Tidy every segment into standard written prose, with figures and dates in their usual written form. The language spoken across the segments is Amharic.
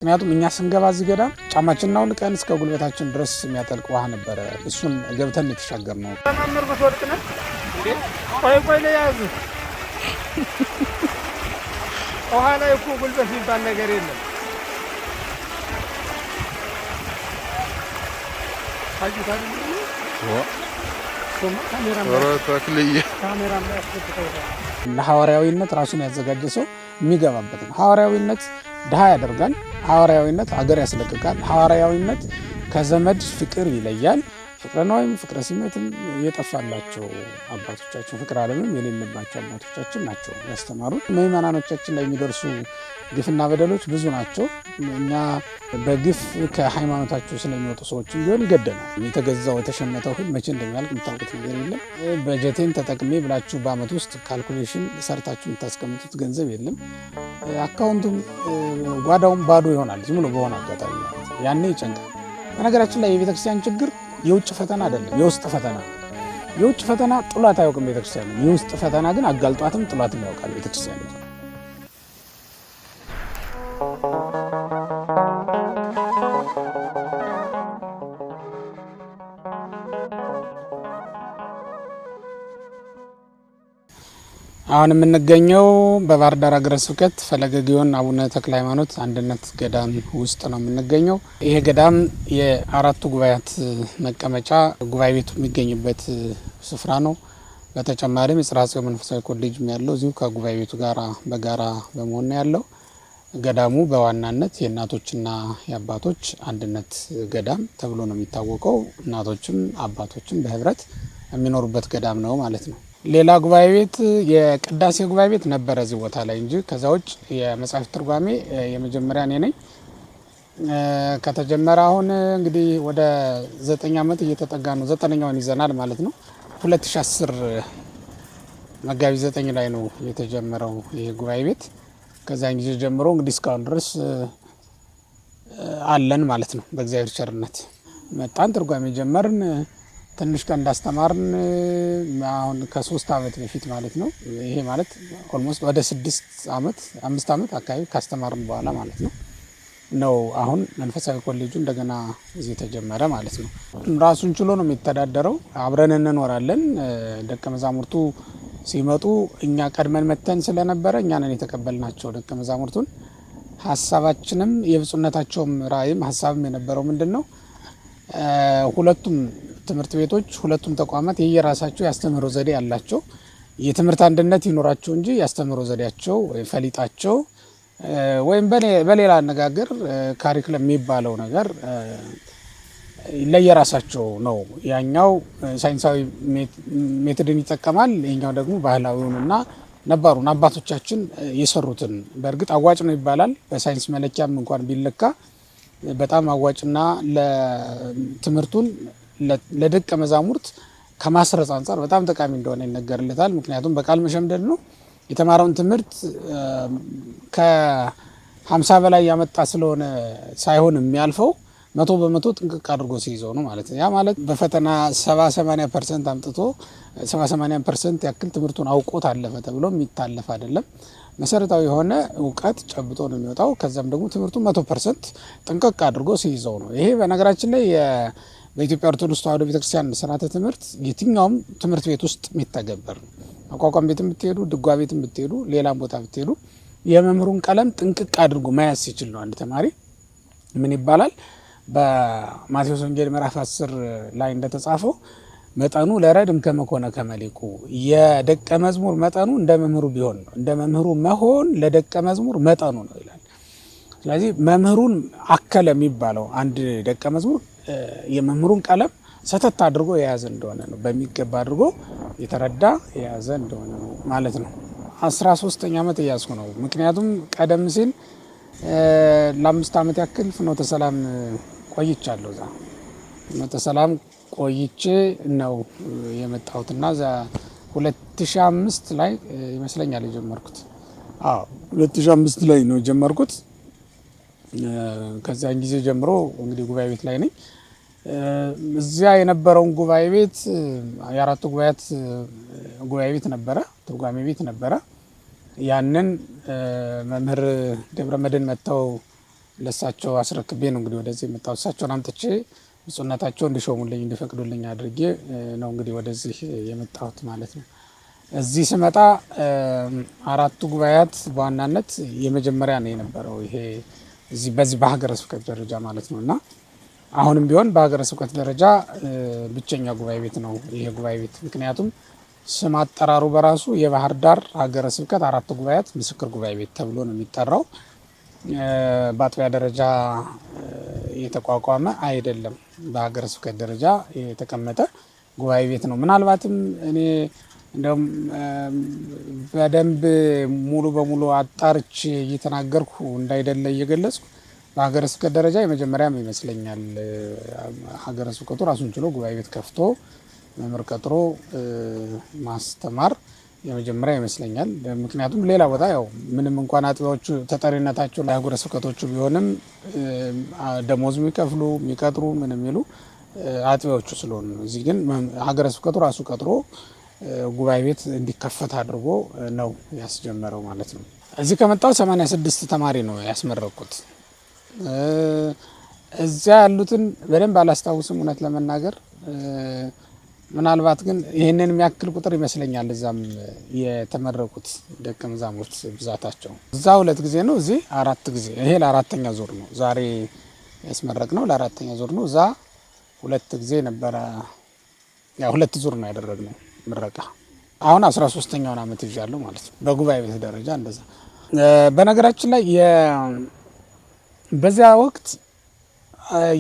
ምክንያቱም እኛ ስንገባ እዚህ ገዳም ጫማችንን አውልቀን እስከ ጉልበታችን ድረስ የሚያጠልቅ ውሃ ነበረ። እሱን ገብተን የተሻገርነው። ተማምር በተወርጥነ ቆይ ላይ ያዙ። ውሃ ላይ እኮ ጉልበት የሚባል ነገር የለም። ለሐዋርያዊነት ራሱን ያዘጋጀ ሰው የሚገባበት ነው። ሐዋርያዊነት ድሃ ያደርጋል። ሐዋርያዊነት አገር ያስለቅቃል። ሐዋርያዊነት ከዘመድ ፍቅር ይለያል። ፍቅረ ነዋይም ፍቅረ ሲመትም የጠፋላቸው አባቶቻችን ፍቅረ ዓለምም የሌለባቸው አባቶቻችን ናቸው ያስተማሩት። ምዕመናኖቻችን ላይ የሚደርሱ ግፍና በደሎች ብዙ ናቸው። እኛ በግፍ ከሃይማኖታቸው ስለሚወጡ ሰዎችም ቢሆን ይገደናል። የተገዛው የተሸመተው ህል መቼ እንደሚያልቅ የምታውቁት ነገር የለም። በጀቴን ተጠቅሜ ብላችሁ በአመት ውስጥ ካልኩሌሽን ሰርታችሁ የምታስቀምጡት ገንዘብ የለም። አካውንቱም ጓዳውም ባዶ ይሆናል ዝም ብሎ በሆነ አጋጣሚ ማለት ነው። ያኔ ይጨንቃል። በነገራችን ላይ የቤተክርስቲያን ችግር የውጭ ፈተና አይደለም፣ የውስጥ ፈተና። የውጭ ፈተና ጥሏት አያውቅም ቤተክርስቲያን። የውስጥ ፈተና ግን አጋልጧትም ጥሏትም ያውቃል ቤተክርስቲያን። አሁን የምንገኘው በባህር ዳር ሀገረ ስብከት ፈለገ ግዮን አቡነ ተክለ ሃይማኖት አንድነት ገዳም ውስጥ ነው የምንገኘው። ይሄ ገዳም የአራቱ ጉባኤያት መቀመጫ ጉባኤ ቤቱ የሚገኝበት ስፍራ ነው። በተጨማሪም የጽርሐ ጽዮን መንፈሳዊ ኮሌጅ ያለው እዚሁ ከጉባኤ ቤቱ ጋራ በጋራ በመሆን ነው ያለው። ገዳሙ በዋናነት የእናቶችና የአባቶች አንድነት ገዳም ተብሎ ነው የሚታወቀው። እናቶችም አባቶችም በህብረት የሚኖሩበት ገዳም ነው ማለት ነው። ሌላ ጉባኤ ቤት የቅዳሴ ጉባኤ ቤት ነበረ እዚህ ቦታ ላይ እንጂ ከዛ ውጭ የመጽሐፍ ትርጓሜ የመጀመሪያ እኔ ነኝ። ከተጀመረ አሁን እንግዲህ ወደ 9 ዓመት እየተጠጋ ነው። 9ኛውን ይዘናል ማለት ነው። 2010 መጋቢት 9 ላይ ነው የተጀመረው ይሄ ጉባኤ ቤት። ከዛን ጊዜ ጀምሮ እንግዲህ እስካሁን ድረስ አለን ማለት ነው። በእግዚአብሔር ቸርነት መጣን፣ ትርጓሜ ጀመርን። ትንሽ ቀን እንዳስተማርን አሁን ከ3 ዓመት በፊት ማለት ነው። ይሄ ማለት ኦልሞስት ወደ 5 ዓመት አካባቢ ካስተማርን በኋላ ማለት ነው አሁን መንፈሳዊ ኮሌጁ እንደገና እዚህ ተጀመረ ማለት ነው። ራሱን ችሎ ነው የሚተዳደረው። አብረን እንኖራለን። ደቀ መዛሙርቱ ሲመጡ እኛ ቀድመን መተን ስለነበረ እኛ ነን የተቀበልናቸው ደቀ መዛሙርቱን። ሀሳባችንም የብፁዕነታቸውም ራእይም ሀሳብም የነበረው ምንድነው? ሁለቱም ትምህርት ቤቶች ሁለቱም ተቋማት የየራሳቸው ያስተምሮ ዘዴ ያላቸው የትምህርት አንድነት ይኖራቸው እንጂ ያስተምሮ ዘዴያቸው ፈሊጣቸው ወይም በሌላ አነጋገር ካሪክለም የሚባለው ነገር ለየራሳቸው ነው። ያኛው ሳይንሳዊ ሜቶድን ይጠቀማል፣ ይሄኛው ደግሞ ባህላዊውንና ነባሩን አባቶቻችን የሰሩትን። በእርግጥ አዋጭ ነው ይባላል። በሳይንስ መለኪያም እንኳን ቢለካ በጣም አዋጭና ለትምህርቱን ለደቀ መዛሙርት ከማስረጽ አንጻር በጣም ጠቃሚ እንደሆነ ይነገርለታል። ምክንያቱም በቃል መሸምደድ ነው። የተማረውን ትምህርት ከ50 በላይ ያመጣ ስለሆነ ሳይሆን የሚያልፈው 100% ጥንቅቅ አድርጎ ሲይዘው ነው ማለት ነው። ያ ማለት በፈተና 70-80% አምጥቶ 70-80% ያክል ትምህርቱን አውቆት አለፈ ተብሎ የሚታለፍ አይደለም። መሰረታዊ የሆነ እውቀት ጨብጦ ነው የሚወጣው። ከዛም ደግሞ ትምህርቱ 100% ጥንቅቅ አድርጎ ሲይዘው ነው። ይሄ በነገራችን ላይ በኢትዮጵያ ኦርቶዶክስ ተዋሕዶ ቤተክርስቲያን ስርዓተ ትምህርት የትኛውም ትምህርት ቤት ውስጥ የሚተገበር ነው። አቋቋም ቤትም ብትሄዱ፣ ድጓ ቤትም ብትሄዱ፣ ሌላም ቦታ ብትሄዱ የመምህሩን ቀለም ጥንቅቅ አድርጎ መያዝ ሲችል ነው አንድ ተማሪ ምን ይባላል? በማቴዎስ ወንጌል ምዕራፍ 10 ላይ እንደተጻፈው መጠኑ ለረድም ከመኮነ ከመሊቁ፣ የደቀ መዝሙር መጠኑ እንደ መምህሩ ቢሆን ነው። እንደ መምህሩ መሆን ለደቀ መዝሙር መጠኑ ነው ይላል። ስለዚህ መምህሩን አከለ የሚባለው አንድ ደቀ መዝሙር የመምህሩን ቀለም ሰተት አድርጎ የያዘ እንደሆነ ነው። በሚገባ አድርጎ የተረዳ የያዘ እንደሆነ ነው ማለት ነው። 13ኛ ዓመት እያዝኩ ነው። ምክንያቱም ቀደም ሲል ለ5 ዓመት ያክል ፍኖተ ሰላም ቆይቻለሁ። እዛ ፍኖተ ሰላም ቆይቼ ነው የመጣሁትና 2005 ላይ ይመስለኛል የጀመርኩት። 2005 ላይ ነው የጀመርኩት። ከዛን ጊዜ ጀምሮ እንግዲህ ጉባኤ ቤት ላይ ነኝ። እዚያ የነበረውን ጉባኤ ቤት የአራቱ ጉባኤያት ጉባኤ ቤት ነበረ፣ ትርጓሜ ቤት ነበረ። ያንን መምህር ገብረ መድኅን መጥተው ለሳቸው አስረክቤ ነው እንግዲህ ወደዚህ የመጣሁት። እሳቸውን አምጥቼ ብፁዕነታቸው እንዲሾሙልኝ እንዲፈቅዱልኝ አድርጌ ነው እንግዲህ ወደዚህ የመጣሁት ማለት ነው። እዚህ ስመጣ አራቱ ጉባኤያት በዋናነት የመጀመሪያ ነው የነበረው ይሄ እዚህ በዚህ በሀገረ ስብከት ደረጃ ማለት ነው እና አሁንም ቢሆን በሀገረ ስብከት ደረጃ ብቸኛ ጉባኤ ቤት ነው ይሄ ጉባኤ ቤት። ምክንያቱም ስም አጠራሩ በራሱ የባህር ዳር ሀገረ ስብከት አራቱ ጉባኤያት ምስክር ጉባኤ ቤት ተብሎ ነው የሚጠራው። በአጥቢያ ደረጃ የተቋቋመ አይደለም፣ በሀገረ ስብከት ደረጃ የተቀመጠ ጉባኤ ቤት ነው። ምናልባትም እኔ እንደውም በደንብ ሙሉ በሙሉ አጣርቼ እየተናገርኩ እንዳይደለ እየገለጽኩ በሀገረ ስብከት ደረጃ የመጀመሪያም ይመስለኛል። ሀገረ ስብከቱ ራሱን ችሎ ጉባኤ ቤት ከፍቶ መምህር ቀጥሮ ማስተማር የመጀመሪያ ይመስለኛል። ምክንያቱም ሌላ ቦታ ያው ምንም እንኳን አጥቢያዎቹ ተጠሪነታቸው ለሀገረ ስብከቶቹ ቢሆንም ደሞዝ የሚከፍሉ የሚቀጥሩ ምን የሚሉ አጥቢያዎቹ ስለሆኑ ነው። እዚህ ግን ሀገረ ስብከቱ ራሱ ቀጥሮ ጉባኤ ቤት እንዲከፈት አድርጎ ነው ያስጀመረው ማለት ነው። እዚህ ከመጣው 86 ተማሪ ነው ያስመረቁት። እዚያ ያሉትን በደንብ አላስታውስም እውነት ለመናገር ምናልባት ግን ይህንን የሚያክል ቁጥር ይመስለኛል እዛም የተመረቁት ደቀ መዛሙርት ብዛታቸው። እዛ 2 ጊዜ ነው፣ እዚህ 4 ጊዜ። ይሄ ለአራተኛ ዙር ነው፣ ዛሬ ያስመረቅ ነው ለአራተኛ ዙር ነው። እዛ 2 ጊዜ ነበረ፣ ያ 2 ዙር ነው ያደረግነው ምረቃ። አሁን 13ኛውን ዓመት ይዣለሁ ማለት ነው በጉባኤ ቤት ደረጃ እንደዛ። በነገራችን ላይ በዚያ ወቅት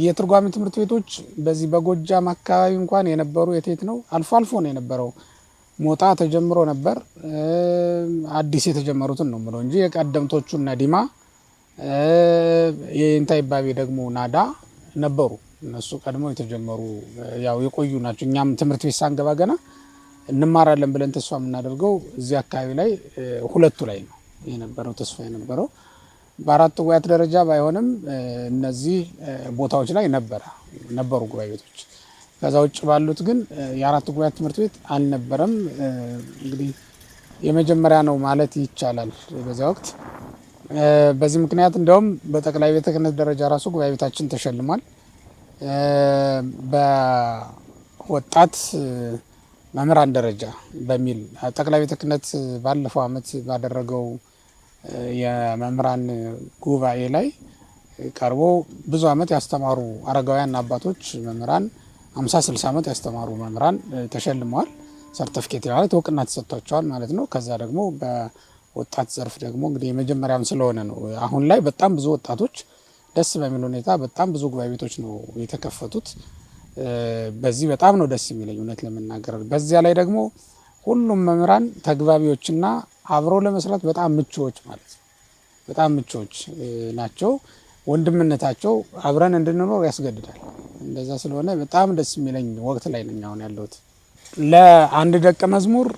የትርጓሜ ትምህርት ቤቶች በዚህ በጎጃም አካባቢ እንኳን የነበሩ የቴት ነው አልፎ አልፎ ነው የነበረው። ሞጣ ተጀምሮ ነበር፣ አዲስ የተጀመሩትን ነው ምለው እንጂ የቀደምቶቹ እነ ዲማ የእንታይባቤ ደግሞ ናዳ ነበሩ። እነሱ ቀድሞ የተጀመሩ ያው የቆዩ ናቸው። እኛም ትምህርት ቤት ሳንገባ ገና እንማራለን ብለን ተስፋ የምናደርገው እዚህ አካባቢ ላይ 2ቱ ላይ ነው የነበረው ተስፋ የነበረው። በአራቱ ጉባኤያት ደረጃ ባይሆንም እነዚህ ቦታዎች ላይ ነበሩ ጉባኤ ቤቶች። ከዛ ውጭ ባሉት ግን የአራቱ ጉባኤያት ትምህርት ቤት አልነበረም። እንግዲህ የመጀመሪያ ነው ማለት ይቻላል በዚያ ወቅት። በዚህ ምክንያት እንደውም በጠቅላይ ቤተ ክህነት ደረጃ ራሱ ጉባኤ ቤታችን ተሸልሟል። በወጣት መምህራን ደረጃ በሚል ጠቅላይ ቤተ ክህነት ባለፈው ዓመት ባደረገው የመምህራን ጉባኤ ላይ ቀርቦ ብዙ ዓመት ያስተማሩ አረጋውያን አባቶች መምህራን 50-60 ዓመት ያስተማሩ መምህራን ተሸልመዋል። ሰርቲፊኬት ማለት እውቅና ተሰጥቷቸዋል ማለት ነው። ከዛ ደግሞ በወጣት ዘርፍ ደግሞ እንግዲህ የመጀመሪያም ስለሆነ ነው። አሁን ላይ በጣም ብዙ ወጣቶች ደስ በሚል ሁኔታ በጣም ብዙ ጉባኤ ቤቶች ነው የተከፈቱት። በዚህ በጣም ነው ደስ የሚለኝ እውነት ለመናገር። በዚያ ላይ ደግሞ ሁሉም መምህራን ተግባቢዎችና አብሮ ለመስራት በጣም ምቹዎች ማለት ነው። በጣም ምቹዎች ናቸው። ወንድምነታቸው አብረን እንድንኖር ያስገድዳል። እንደዛ ስለሆነ በጣም ደስ የሚለኝ ወቅት ላይ ነኝ አሁን ያለሁት። ለአንድ ደቀ መዝሙር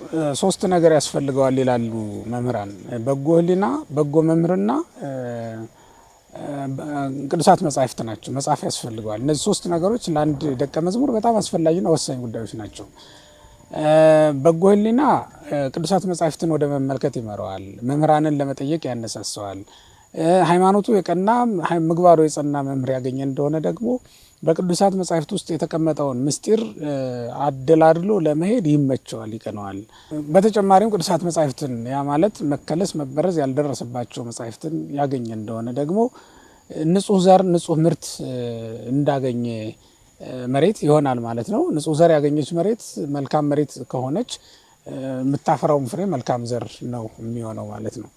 3 ነገር ያስፈልገዋል ይላሉ መምህራን። በጎ ሕሊና፣ በጎ መምህርና ቅዱሳት መጻሕፍት ናቸው። መጽሐፍ ያስፈልገዋል። እነዚህ 3 ነገሮች ለአንድ ደቀ መዝሙር በጣም አስፈላጊና ወሳኝ ጉዳዮች ናቸው። በጎ ሕሊና ቅዱሳት መጻሕፍትን ወደ መመልከት ይመራዋል። መምህራንን ለመጠየቅ ያነሳሰዋል። ሃይማኖቱ የቀና ምግባሩ የጸና መምህር ያገኘ እንደሆነ ደግሞ በቅዱሳት መጻሕፍት ውስጥ የተቀመጠውን ምስጢር አደላድሎ ለመሄድ ይመቸዋል፣ ይቀነዋል። በተጨማሪም ቅዱሳት መጻሕፍትን ያ ማለት መከለስ መበረዝ ያልደረሰባቸው መጻሕፍትን ያገኘ እንደሆነ ደግሞ ንጹሕ ዘር ንጹሕ ምርት እንዳገኘ መሬት ይሆናል ማለት ነው። ንጹሕ ዘር ያገኘች መሬት መልካም መሬት ከሆነች የምታፈራውም ፍሬ መልካም ዘር ነው የሚሆነው ማለት ነው።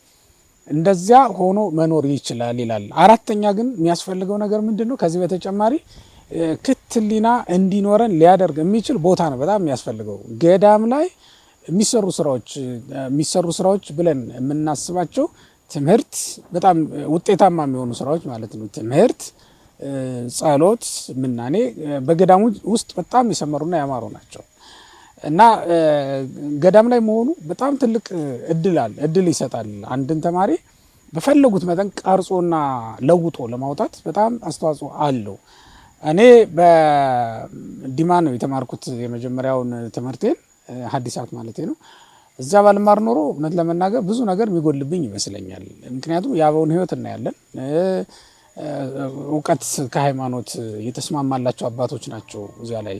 እንደዚያ ሆኖ መኖር ይችላል ይላል። አራተኛ ግን የሚያስፈልገው ነገር ምንድን ነው? ከዚህ በተጨማሪ ክት ሕሊና እንዲኖረን ሊያደርግ የሚችል ቦታ ነው በጣም የሚያስፈልገው። ገዳም ላይ የሚሰሩ ስራዎች ብለን የምናስባቸው ትምህርት፣ በጣም ውጤታማ የሚሆኑ ስራዎች ማለት ነው። ትምህርት፣ ጸሎት፣ ምናኔ በገዳሙ ውስጥ በጣም የሰመሩና ያማሩ ናቸው እና ገዳም ላይ መሆኑ በጣም ትልቅ እድል ይሰጣል። አንድን ተማሪ በፈለጉት መጠን ቀርጾና ለውጦ ለማውጣት በጣም አስተዋጽኦ አለው። እኔ በዲማ ነው የተማርኩት የመጀመሪያውን ትምህርቴን ሐዲሳት ማለት ነው። እዛ ባልማር ኖሮ እውነት ለመናገር ብዙ ነገር የሚጎልብኝ ይመስለኛል። ምክንያቱም የአበውን ሕይወት እናያለን። እውቀት ከሃይማኖት የተስማማላቸው አባቶች ናቸው እዚያ ላይ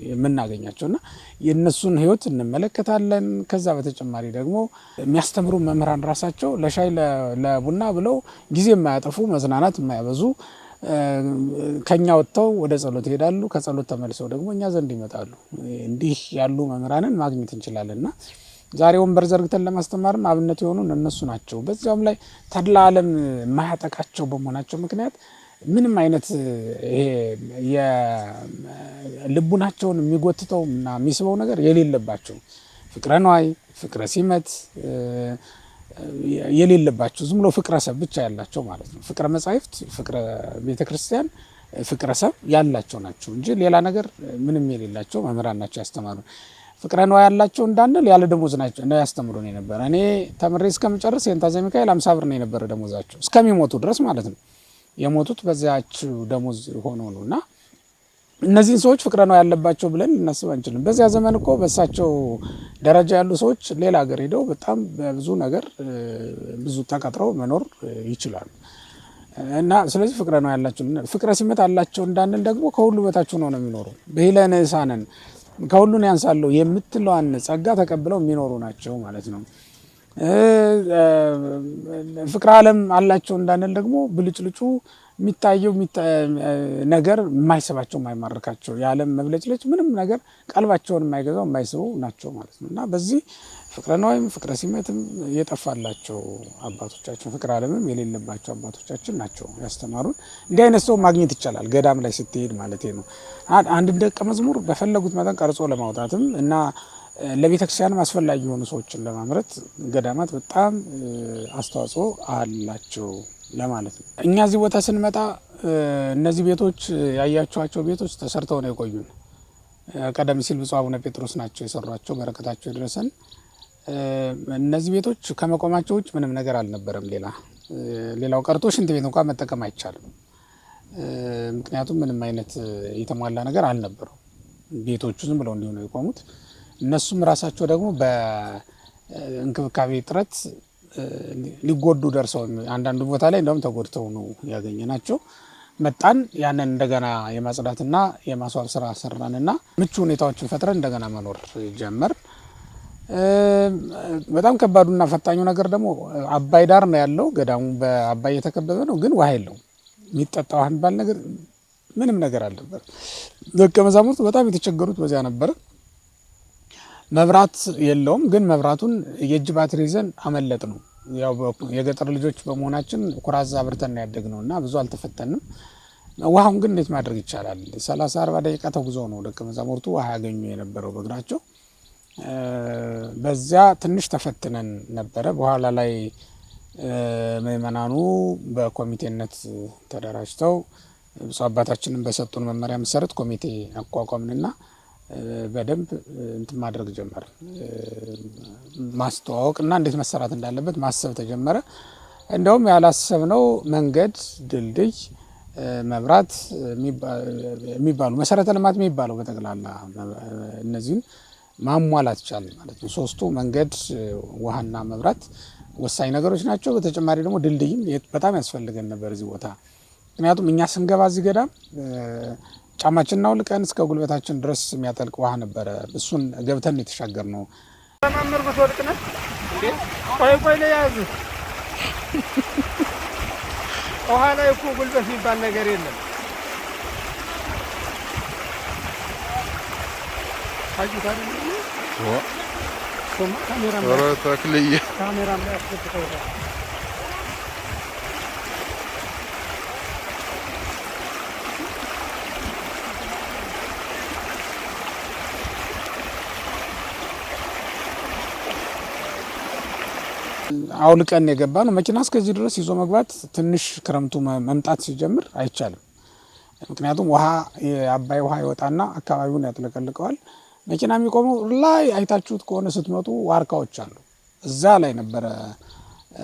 የምናገኛቸውና የእነሱን ህይወት እንመለከታለን። ከዛ በተጨማሪ ደግሞ የሚያስተምሩ መምህራን ራሳቸው ለሻይ ለቡና ብለው ጊዜ የማያጠፉ መዝናናት የማያበዙ ከኛ ወጥተው ወደ ጸሎት ይሄዳሉ። ከጸሎት ተመልሰው ደግሞ እኛ ዘንድ ይመጣሉ። እንዲህ ያሉ መምህራንን ማግኘት እንችላለንና ዛሬ ወንበር ዘርግተን ለማስተማርም አብነት የሆኑ እነሱ ናቸው። በዚያውም ላይ ተድላ ዓለም የማያጠቃቸው በመሆናቸው ምክንያት ምንም አይነት ይሄ የልቡናቸውን የሚጎትተው እና የሚስበው ነገር የሌለባቸው ፍቅረ ነዋይ፣ ፍቅረ ሲመት የሌለባቸው ዝም ብሎ ፍቅረ ሰብ ብቻ ያላቸው ማለት ነው። ፍቅረ መጻሕፍት፣ ፍቅረ ቤተክርስቲያን፣ ፍቅረ ሰብ ያላቸው ናቸው እንጂ ሌላ ነገር ምንም የሌላቸው መምህራን ናቸው ያስተማሩ። ፍቅረ ነዋይ ያላቸው እንዳንል ያለ ደሞዝ ናቸው እና ያስተምሩን የነበረ። እኔ ተምሬ እስከምጨርስ የእንታዘ ሚካኤል 50 ብር ነው የነበረ ደሞዛቸው እስከሚሞቱ ድረስ ማለት ነው። የሞቱት በዚያች ደሞዝ ሆኖ ነው እና እነዚህን ሰዎች ፍቅረ ነዋይ ያለባቸው ብለን ልናስብ አንችልም። በዚያ ዘመን እኮ በእሳቸው ደረጃ ያሉ ሰዎች ሌላ ሀገር ሄደው በጣም በብዙ ነገር ብዙ ተቀጥረው መኖር ይችላሉ እና ስለዚህ ፍቅረ ነዋይ ያላቸው ፍቅረ ሲመት አላቸው እንዳንል ደግሞ ከሁሉ በታች ሆነው ነው የሚኖሩ። ብሂለ ንእሳነን ከሁሉን ያንሳለሁ የምትለዋን ጸጋ ተቀብለው የሚኖሩ ናቸው ማለት ነው። ፍቅረ ዓለም አላቸው እንዳንል ደግሞ ብልጭልጩ የሚታየው ነገር የማይስባቸው የማይማርካቸው የዓለም መብለጭለጭ ምንም ነገር ቀልባቸውን የማይገዛው የማይስበው ናቸው ማለት ነው እና በዚህ ፍቅረ ነዋይም ፍቅረ ሲመትም የጠፋላቸው አባቶቻችን ፍቅረ ዓለምም የሌለባቸው አባቶቻችን ናቸው ያስተማሩን። እንዲህ አይነት ሰው ማግኘት ይቻላል ገዳም ላይ ስትሄድ ማለት ነው። አንድ ደቀ መዝሙር በፈለጉት መጠን ቀርጾ ለማውጣትም እና ለቤተክርስቲያንም አስፈላጊ የሆኑ ሰዎችን ለማምረት ገዳማት በጣም አስተዋጽኦ አላቸው ለማለት ነው። እኛ እዚህ ቦታ ስንመጣ እነዚህ ቤቶች ያያችኋቸው ቤቶች ተሰርተው ነው የቆዩን። ቀደም ሲል ብፁዕ አቡነ ጴጥሮስ ናቸው የሰሯቸው፣ በረከታቸው ይድረሰን። እነዚህ ቤቶች ከመቆማቸው ውጭ ምንም ነገር አልነበረም። ሌላው ቀርቶ ሽንት ቤት እንኳን መጠቀም አይቻልም። ምክንያቱም ምንም አይነት የተሟላ ነገር አልነበረው። ቤቶቹ ዝም ብለው እንዲሁ ነው የቆሙት። እነሱም ራሳቸው ደግሞ በእንክብካቤ ጥረት ሊጎዱ ደርሰው አንዳንዱ ቦታ ላይ እንደውም ተጎድተው ነው ያገኘናቸው። መጣን ያንን እንደገና የማጽዳትና የማስዋብ ስራ ሰራንና ምቹ ሁኔታዎችን ፈጥረን እንደገና መኖር ጀመር። በጣም ከባዱና ፈታኙ ነገር ደግሞ አባይ ዳር ነው ያለው ገዳሙ። በአባይ የተከበበ ነው፣ ግን ውሃ የለውም። የሚጠጣ ውሃ የሚባል ነገር ምንም ነገር አልነበር። ደቀ መዛሙርቱ በጣም የተቸገሩት በዚያ ነበር። መብራት የለውም፣ ግን መብራቱን የእጅ ባትሪ ይዘን አመለጥ ነው። ያው የገጠር ልጆች በመሆናችን ኩራዛ አብርተን ያደግነው እና ብዙ አልተፈተንም። ውሃውን ግን እንዴት ማድረግ ይቻላል? 30-40 ደቂቃ ተጉዞ ነው ደቀ መዛሙርቱ ውሃ ያገኙ የነበረው በእግራቸው። በዚያ ትንሽ ተፈትነን ነበረ። በኋላ ላይ ምእመናኑ በኮሚቴነት ተደራጅተው ብፁዕ አባታችንን በሰጡን መመሪያ መሰረት ኮሚቴ አቋቋምንና በደንብ እንትን ማድረግ ጀመረ። ማስተዋወቅ እና እንዴት መሰራት እንዳለበት ማሰብ ተጀመረ። እንደውም ያላሰብነው መንገድ፣ ድልድይ፣ መብራት የሚባሉ መሰረተ ልማት የሚባለው በጠቅላላ እነዚህን ማሟላት ይቻላል ማለት ነው። ሶስቱ መንገድ፣ ውሃና መብራት ወሳኝ ነገሮች ናቸው። በተጨማሪ ደግሞ ድልድይም በጣም ያስፈልገን ነበር እዚህ ቦታ። ምክንያቱም እኛ ስንገባ እዚህ ገዳም ጫማችንን አውልቀን እስከ ጉልበታችን ድረስ የሚያጠልቅ ውሃ ነበረ። እሱን ገብተን የተሻገር ነው። ተማምር ብትወድቅ ነህ እንዴ? ቆይ ለያዝ ውሃ ላይ እኮ ጉልበት የሚባል ነገር የለም። ካሜራ ላይ አስገብተውታል። አውልቀን የገባ ነው። መኪና እስከዚህ ድረስ ይዞ መግባት ትንሽ ክረምቱ መምጣት ሲጀምር አይቻልም። ምክንያቱም ውሃ የአባይ ውሃ ይወጣና አካባቢውን ያጥለቀልቀዋል። መኪና የሚቆመው ላይ አይታችሁት ከሆነ ስትመጡ ዋርካዎች አሉ። እዛ ላይ ነበረ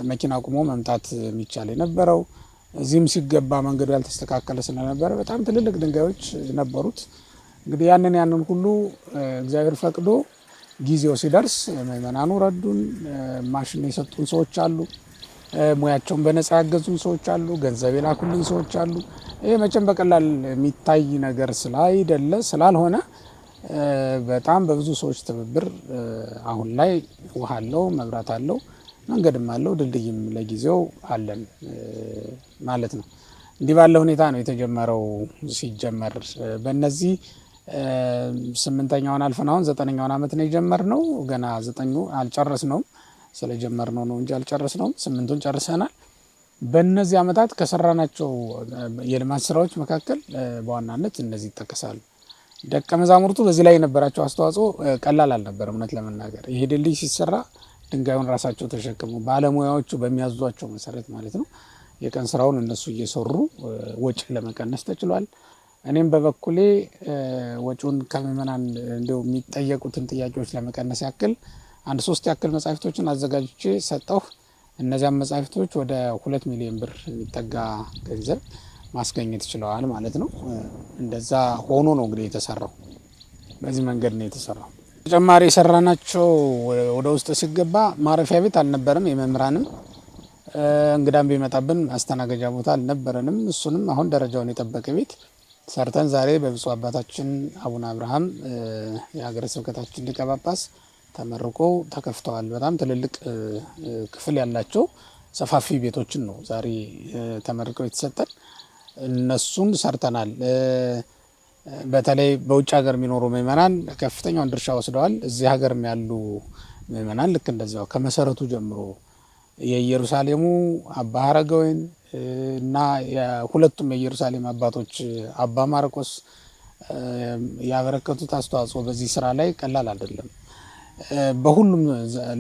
መኪና ቆሞ መምጣት የሚቻል የነበረው። እዚህም ሲገባ መንገዱ ያልተስተካከለ ስለነበረ በጣም ትልልቅ ድንጋዮች ነበሩት። እንግዲህ ያንን ሁሉ እግዚአብሔር ፈቅዶ ጊዜው ሲደርስ ምእመናኑ ረዱን። ማሽን የሰጡን ሰዎች አሉ። ሙያቸውን በነፃ ያገዙን ሰዎች አሉ፣ ገንዘብ የላኩልን ሰዎች አሉ። ይሄ መቼም በቀላል የሚታይ ነገር ስላልሆነ በጣም በብዙ ሰዎች ትብብር አሁን ላይ ውሃ አለው፣ መብራት አለው፣ መንገድም አለው፣ ድልድይም ለጊዜው አለን ማለት ነው። እንዲህ ባለ ሁኔታ ነው የተጀመረው። ሲጀመር በእነዚህ 8ኛውን አልፈን አሁን 9ኛውን ዓመት ነው የጀመርነው። ገና 9ኙ አልጨረስነውም። ስለጀመርነው ነው እንጂ አልጨረስነውም። 8ቱን ጨርሰናል። በእነዚህ ዓመታት ከሰራናቸው የልማት ስራዎች መካከል በዋናነት እነዚህ ይጠቀሳሉ። ደቀ መዛሙርቱ በዚህ ላይ የነበራቸው አስተዋጽኦ ቀላል አልነበረም። እውነት ለመናገር ይሄ ድልድይ ሲሰራ ድንጋዩን ራሳቸው ተሸክሙ ባለሙያዎቹ በሚያዟቸው መሰረት ማለት ነው የቀን ስራውን እነሱ እየሰሩ ወጪ ለመቀነስ ተችሏል። እኔም በበኩሌ ወጪውን ከምዕመናን እንደው የሚጠየቁትን ጥያቄዎች ለመቀነስ ያክል 1-3 ያክል መጻሕፍቶችን አዘጋጅቼ ሰጠሁ። እነዚያም መጻሕፍቶች ወደ 2 ሚሊዮን ብር የሚጠጋ ገንዘብ ማስገኘት ችለዋል ማለት ነው። እንደዛ ሆኖ ነው እንግዲህ የተሰራው። በዚህ መንገድ ነው የተሰራው። ተጨማሪ የሰራናቸው ወደ ውስጥ ሲገባ ማረፊያ ቤት አልነበረም። የመምህራንም እንግዳም ቢመጣብን አስተናገጃ ቦታ አልነበረንም። እሱንም አሁን ደረጃውን የጠበቀ ቤት ሰርተን ዛሬ በብፁዕ አባታችን አቡነ አብርሃም የሀገረ ስብከታችን ሊቀ ጳጳስ ተመርቆ ተከፍተዋል። በጣም ትልልቅ ክፍል ያላቸው ሰፋፊ ቤቶችን ነው ዛሬ ተመርቀው የተሰጠን። እነሱን ሰርተናል። በተለይ በውጭ ሀገር የሚኖሩ ምዕመናን ከፍተኛውን ድርሻ ወስደዋል። እዚህ ሀገርም ያሉ ምዕመናን ልክ እንደዚያው ከመሰረቱ ጀምሮ የኢየሩሳሌሙ አባ ሀረገወይን እና ሁለቱም የኢየሩሳሌም አባቶች አባ ማርቆስ ያበረከቱት አስተዋጽኦ በዚህ ስራ ላይ ቀላል አይደለም። በሁሉም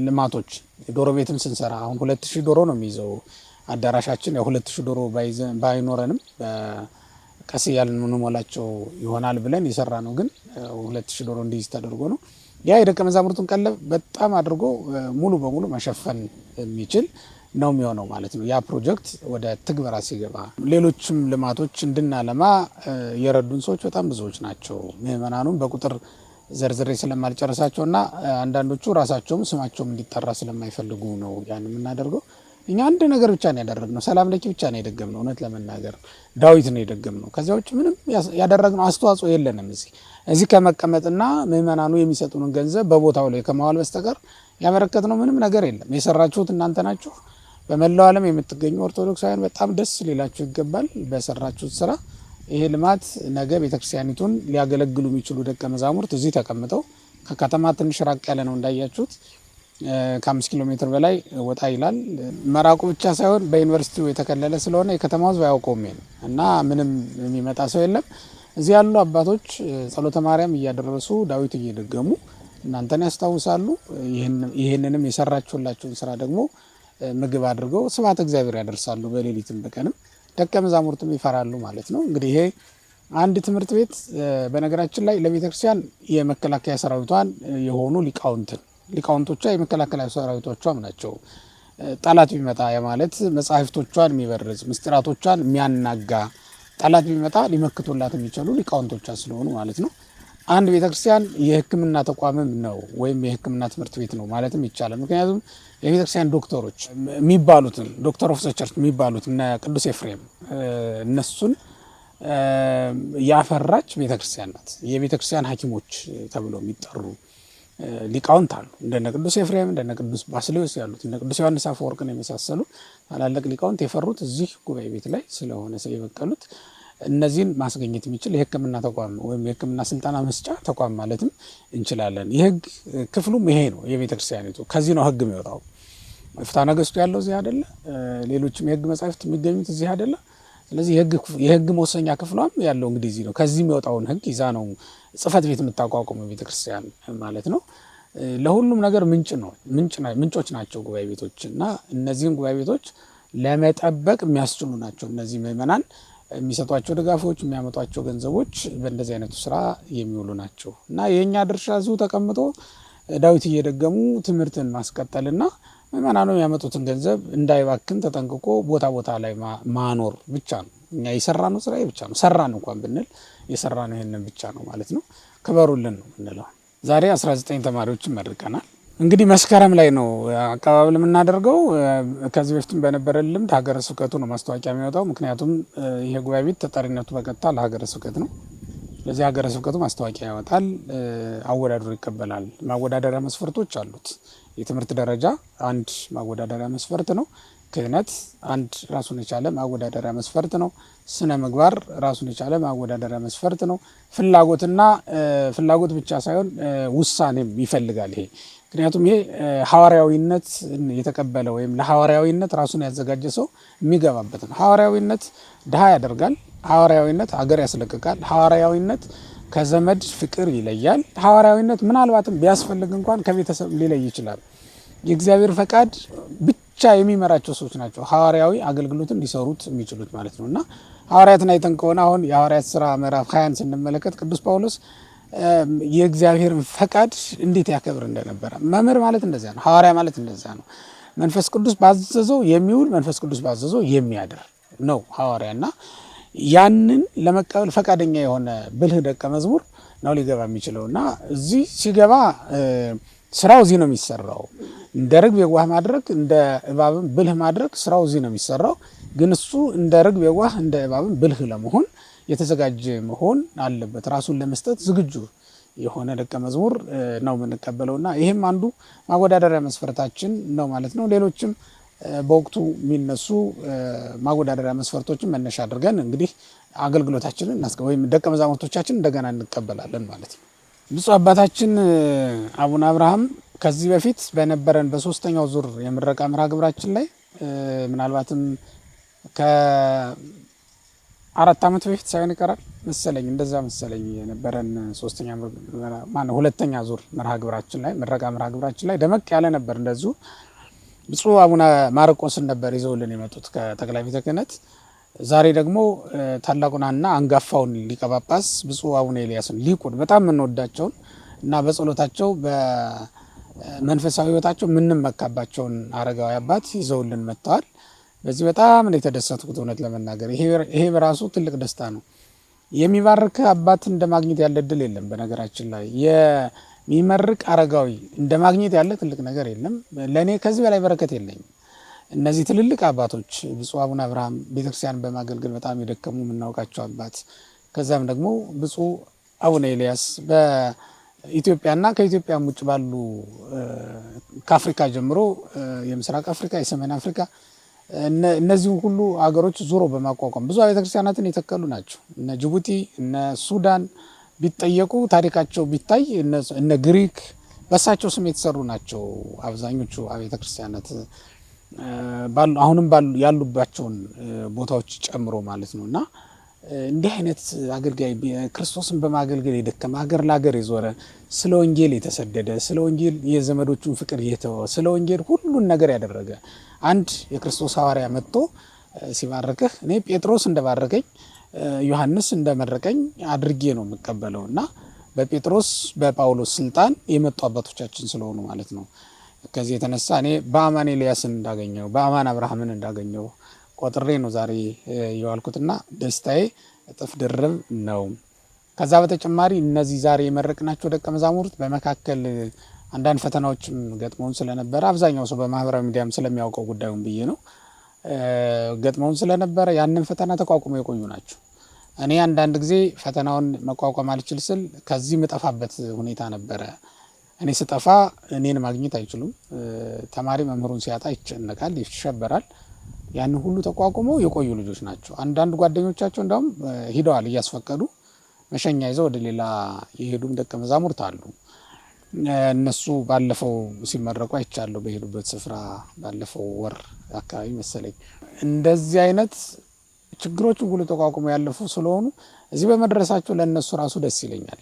ልማቶች ዶሮ ቤትም ስንሰራ አሁን 2000 ዶሮ ነው የሚይዘው አዳራሻችን። ያው 2000 ዶሮ ባይኖረንም ቀስ እያልን ምንሞላቸው ይሆናል ብለን የሰራ ነው። ግን 2000 ዶሮ እንዲይዝ ተደርጎ ነው። ያ የደቀ መዛሙርቱን ቀለብ በጣም አድርጎ ሙሉ በሙሉ መሸፈን የሚችል ነው የሚሆነው ማለት ነው። ያ ፕሮጀክት ወደ ትግበራ ሲገባ ሌሎችም ልማቶች እንድናለማ የረዱን ሰዎች በጣም ብዙዎች ናቸው። ምዕመናኑም በቁጥር ዘርዝሬ ስለማልጨረሳቸውና አንዳንዶቹ ራሳቸውም ስማቸውም እንዲጠራ ስለማይፈልጉ ነው ያን የምናደርገው። እኛ አንድ ነገር ብቻ ነው ያደረግነው። ሰላም ለኪ ብቻ ነው የደገምነው። እውነት ለመናገር ዳዊት ነው የደገምነው። ከዚያ ውጭ ምንም ያደረግነው አስተዋጽኦ የለንም። እዚህ ከመቀመጥና ምዕመናኑ የሚሰጡንን ገንዘብ በቦታው ላይ ከማዋል በስተቀር ያበረከትነው ምንም ነገር የለም። የሰራችሁት እናንተ ናችሁ። በመላው ዓለም የምትገኙ ኦርቶዶክሳውያን በጣም ደስ ሊላችሁ ይገባል በሰራችሁት ስራ። ይሄ ልማት ነገ ቤተክርስቲያኒቱን ሊያገለግሉ የሚችሉ ደቀ መዛሙርት እዚህ ተቀምጠው ከከተማ ትንሽ ራቅ ያለ ነው እንዳያችሁት፣ ከ5 ኪሎ ሜትር በላይ ወጣ ይላል። መራቁ ብቻ ሳይሆን በዩኒቨርሲቲው የተከለለ ስለሆነ የከተማው ሕዝብ አያውቀውም እና ምንም የሚመጣ ሰው የለም። እዚህ ያሉ አባቶች ጸሎተ ማርያም እያደረሱ ዳዊት እየደገሙ እናንተን ያስታውሳሉ። ይህንንም የሰራችሁላችሁን ስራ ደግሞ ምግብ አድርገው ስብሐተ እግዚአብሔር ያደርሳሉ። በሌሊትም በቀንም ደቀ መዛሙርትም ይፈራሉ ማለት ነው። እንግዲህ ይሄ አንድ ትምህርት ቤት በነገራችን ላይ ለቤተክርስቲያን የመከላከያ ሰራዊቷን የሆኑ ሊቃውንቶቿ የመከላከያ ሰራዊቶቿም ናቸው። ጠላት ቢመጣ ማለት መጻሕፍቶቿን የሚበርዝ ምስጢራቶቿን የሚያናጋ ጠላት ቢመጣ ሊመክቱላት የሚችሉ ሊቃውንቶቿ ስለሆኑ ማለት ነው። አንድ ቤተክርስቲያን የሕክምና ተቋምም ነው ወይም የሕክምና ትምህርት ቤት ነው ማለትም ይቻላል። ምክንያቱም የቤተክርስቲያን ዶክተሮች የሚባሉትን ዶክተር ኦፍ ዘ ቸርች የሚባሉት እነ ቅዱስ ኤፍሬም እነሱን ያፈራች ቤተክርስቲያን ናት። የቤተክርስቲያን ሐኪሞች ተብለው የሚጠሩ ሊቃውንት አሉ። እንደነ ቅዱስ ኤፍሬም እንደነ ቅዱስ ባስልዮስ ያሉት እነ ቅዱስ ዮሐንስ አፈወርቅን የመሳሰሉ ታላላቅ ሊቃውንት የፈሩት እዚህ ጉባኤ ቤት ላይ ስለሆነ የበቀሉት እነዚህን ማስገኘት የሚችል የሕክምና ተቋም ወይም የሕክምና ስልጠና መስጫ ተቋም ማለትም እንችላለን። የህግ ክፍሉም ይሄ ነው። የቤተክርስቲያኒቱ ከዚህ ነው ህግ የሚወጣው። ፍትሐ ነገሥቱ ያለው እዚህ አይደለ? ሌሎችም የህግ መጻሕፍት የሚገኙት እዚህ አይደለ? ስለዚህ የህግ መወሰኛ ክፍሏም ያለው እንግዲህ እዚህ ነው። ከዚህ የሚወጣውን ህግ ይዛ ነው ጽሕፈት ቤት የምታቋቁመው ቤተክርስቲያን ማለት ነው። ለሁሉም ነገር ምንጮች ናቸው ጉባኤ ቤቶች እና እነዚህን ጉባኤ ቤቶች ለመጠበቅ የሚያስችሉ ናቸው። እነዚህ ምዕመናን የሚሰጧቸው ድጋፎች፣ የሚያመጧቸው ገንዘቦች በእንደዚህ አይነቱ ስራ የሚውሉ ናቸው እና የእኛ ድርሻ እዚሁ ተቀምጦ ዳዊት እየደገሙ ትምህርትን ማስቀጠልና ምዕመናኑ የሚያመጡትን ገንዘብ እንዳይባክን ተጠንቅቆ ቦታ ቦታ ላይ ማኖር ብቻ ነው። እኛ የሰራነው ስራ ብቻ ነው። ሰራን እንኳን ብንል የሰራነው ይሄንን ብቻ ነው ማለት ነው። ክበሩልን ነው የምንለው። ዛሬ 19 ተማሪዎችን መርቀናል። እንግዲህ መስከረም ላይ ነው አቀባበል የምናደርገው። ከዚህ በፊትም በነበረ ልምድ ሀገረ ስብከቱ ነው ማስታወቂያ የሚወጣው። ምክንያቱም ይሄ ጉባኤ ቤት ተጠሪነቱ በቀጥታ ለሀገረ ስብከት ነው። ለዚህ ሀገረ ስብከቱ ማስታወቂያ ያወጣል፣ አወዳድሮ ይቀበላል። ማወዳደሪያ መስፈርቶች አሉት። የትምህርት ደረጃ አንድ ማወዳደሪያ መስፈርት ነው። ክህነት አንድ ራሱን የቻለ ማወዳደሪያ መስፈርት ነው። ስነ ምግባር ራሱን የቻለ ማወዳደሪያ መስፈርት ነው። ፍላጎትና ፍላጎት ብቻ ሳይሆን ውሳኔም ይፈልጋል ይሄ። ምክንያቱም ይሄ ሐዋርያዊነት የተቀበለ ወይም ለሐዋርያዊነት ራሱን ያዘጋጀ ሰው የሚገባበት ነው። ሐዋርያዊነት ድሃ ያደርጋል። ሐዋርያዊነት ሀገር ያስለቅቃል። ሐዋርያዊነት ከዘመድ ፍቅር ይለያል። ሐዋርያዊነት ምናልባትም ቢያስፈልግ እንኳን ከቤተሰብ ሊለይ ይችላል። የእግዚአብሔር ፈቃድ ብቻ የሚመራቸው ሰዎች ናቸው ሐዋርያዊ አገልግሎትን ሊሰሩት የሚችሉት ማለት ነው። እና ሐዋርያትን አይተን ከሆነ አሁን የሐዋርያት ስራ ምዕራፍ 20 ስንመለከት ቅዱስ ጳውሎስ የእግዚአብሔርን ፈቃድ እንዴት ያከብር እንደነበረ። መምህር ማለት እንደዚያ ነው። ሐዋርያ ማለት እንደዚያ ነው። መንፈስ ቅዱስ ባዘዘው የሚውል መንፈስ ቅዱስ ባዘዘው የሚያድር ነው ሐዋርያና ያንን ለመቀበል ፈቃደኛ የሆነ ብልህ ደቀ መዝሙር ነው ሊገባ የሚችለው። እና እዚህ ሲገባ ስራው እዚህ ነው የሚሰራው። እንደ ርግብ የዋህ ማድረግ፣ እንደ እባብም ብልህ ማድረግ ስራው እዚህ ነው የሚሰራው። ግን እሱ እንደ ርግብ የዋህ እንደ እባብም ብልህ ለመሆን የተዘጋጀ መሆን አለበት። ራሱን ለመስጠት ዝግጁ የሆነ ደቀ መዝሙር ነው የምንቀበለው። እና ይህም አንዱ ማወዳደሪያ መስፈርታችን ነው ማለት ነው። ሌሎችም በወቅቱ የሚነሱ ማወዳደሪያ መስፈርቶችን መነሻ አድርገን እንግዲህ አገልግሎታችንን ወይም ደቀ መዛሙርቶቻችን እንደገና እንቀበላለን ማለት ነው። ብፁዕ አባታችን አቡነ አብርሃም ከዚህ በፊት በነበረን በሶስተኛው ዙር የምረቃ መርሃ ግብራችን ላይ ምናልባትም ከ4 ዓመት በፊት ሳይሆን ይቀራል መሰለኝ፣ እንደዛ መሰለኝ የነበረን ሁለተኛ ዙር መርሃ ግብራችን ላይ ምረቃ መርሃ ግብራችን ላይ ደመቅ ያለ ነበር። እንደዚሁ ብፁዕ አቡነ ማርቆስን ነበር ይዘውልን የመጡት ከጠቅላይ ቤተ ክህነት። ዛሬ ደግሞ ታላቁንና አንጋፋውን ሊቀ ጳጳስ ብፁዕ አቡነ ኤልያስን ሊቁን በጣም የምንወዳቸውን እና በጸሎታቸው በመንፈሳዊ ሕይወታቸው የምንመካባቸውን አረጋዊ አባት ይዘውልን መጥተዋል። በዚህ በጣም ነው የተደሰትኩት። እውነት ለመናገር ይሄ በራሱ ትልቅ ደስታ ነው። የሚባርክ አባት እንደ ማግኘት ያለ እድል የለም። በነገራችን ላይ የሚመርቅ አረጋዊ እንደ ማግኘት ያለ ትልቅ ነገር የለም። ለእኔ ከዚህ በላይ በረከት የለኝም። እነዚህ ትልልቅ አባቶች ብፁዕ አቡነ አብርሃም ቤተክርስቲያን በማገልገል በጣም የደከሙ የምናውቃቸው አባት፣ ከዛም ደግሞ ብፁዕ አቡነ ኤልያስ በኢትዮጵያና ከኢትዮጵያም ውጭ ባሉ ከአፍሪካ ጀምሮ የምስራቅ አፍሪካ፣ የሰሜን አፍሪካ እነዚህ ሁሉ አገሮች ዙሮ በማቋቋም ብዙ ቤተክርስቲያናትን የተከሉ ናቸው። እነ ጅቡቲ፣ እነ ሱዳን ቢጠየቁ ታሪካቸው ቢታይ እነ ግሪክ በሳቸው ስም የተሰሩ ናቸው አብዛኞቹ ቤተክርስቲያናት አሁንም ያሉባቸውን ቦታዎች ጨምሮ ማለት ነው። እና እንዲህ አይነት አገልጋይ ክርስቶስን በማገልገል የደከመ ሀገር ለሀገር የዞረ ስለ ወንጌል የተሰደደ ስለ ወንጌል የዘመዶቹን ፍቅር የተወ ስለ ወንጌል ሁሉን ነገር ያደረገ አንድ የክርስቶስ ሐዋርያ መጥቶ ሲባርከህ እኔ ጴጥሮስ እንደባረከኝ ዮሐንስ እንደመረቀኝ አድርጌ ነው የምቀበለው። እና በጴጥሮስ በጳውሎስ ስልጣን የመጡ አባቶቻችን ስለሆኑ ማለት ነው። ከዚህ የተነሳ እኔ በአማን ኤልያስን እንዳገኘው በአማን አብርሃምን እንዳገኘው ቆጥሬ ነው ዛሬ የዋልኩትና ደስታዬ እጥፍ ድርብ ነው። ከዛ በተጨማሪ እነዚህ ዛሬ የመረቅናቸው ደቀ መዛሙርት በመካከል አንዳንድ ፈተናዎችም ገጥመውን ስለነበረ አብዛኛው ሰው በማህበራዊ ሚዲያም ስለሚያውቀው ጉዳዩን ብዬ ነው ገጥመውን ስለነበረ ያንን ፈተና ተቋቁመው የቆዩ ናቸው። እኔ አንዳንድ ጊዜ ፈተናውን መቋቋም አልችል ስል ከዚህ መጠፋበት ሁኔታ ነበረ። እኔ ስጠፋ እኔን ማግኘት አይችሉም። ተማሪ መምህሩን ሲያጣ ይጨነቃል፣ ይሸበራል። ያን ሁሉ ተቋቁመው የቆዩ ልጆች ናቸው። አንዳንድ ጓደኞቻቸው እንደውም ሂደዋል እያስፈቀዱ መሸኛ ይዘው ወደ ሌላ የሄዱም ደቀ መዛሙርት አሉ። እነሱ ባለፈው ሲመረቁ አይቻለሁ በሄዱበት ስፍራ ባለፈው ወር አካባቢ መሰለኝ። እንደዚህ አይነት ችግሮችን ሁሉ ተቋቁመው ያለፉ ስለሆኑ እዚህ በመድረሳቸው ለእነሱ ራሱ ደስ ይለኛል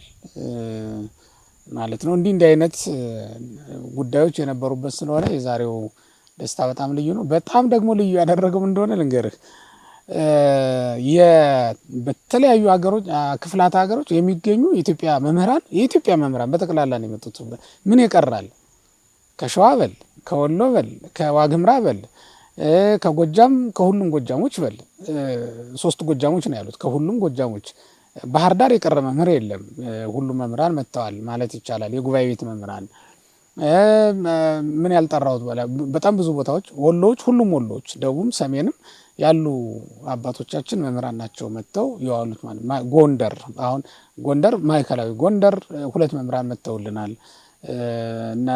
ማለት ነው። እንዲህ አይነት ጉዳዮች የነበሩበት ስለሆነ የዛሬው ደስታ በጣም ልዩ ነው። በጣም ደግሞ ልዩ ያደረገው እንደሆነ ልንገርህ፣ በተለያዩ ሀገሮች ክፍላት ሀገሮች የሚገኙ የኢትዮጵያ መምህራን በጠቅላላ ነው የመጡት። ምን ይቀራል? ከሸዋ በል፣ ከወሎ በል፣ ከዋግምራ በል፣ ከጎጃም ከሁሉም ጎጃሞች በል 3 ጎጃሞች ነው ያሉት። ከሁሉም ጎጃሞች ባህር ዳር የቀረ መምህር የለም። ሁሉም መምህራን መጥተዋል ማለት ይቻላል። የጉባኤ ቤት መምህራን ምን ያልጠራሁት በጣም ብዙ ቦታዎች ወሎዎች፣ ሁሉም ወሎዎች፣ ደቡብም ሰሜንም ያሉ አባቶቻችን መምህራን ናቸው መጥተው የዋሉት ማለት። ጎንደር አሁን ጎንደር ማዕከላዊ ጎንደር 2 መምህራን መጥተውልናል እና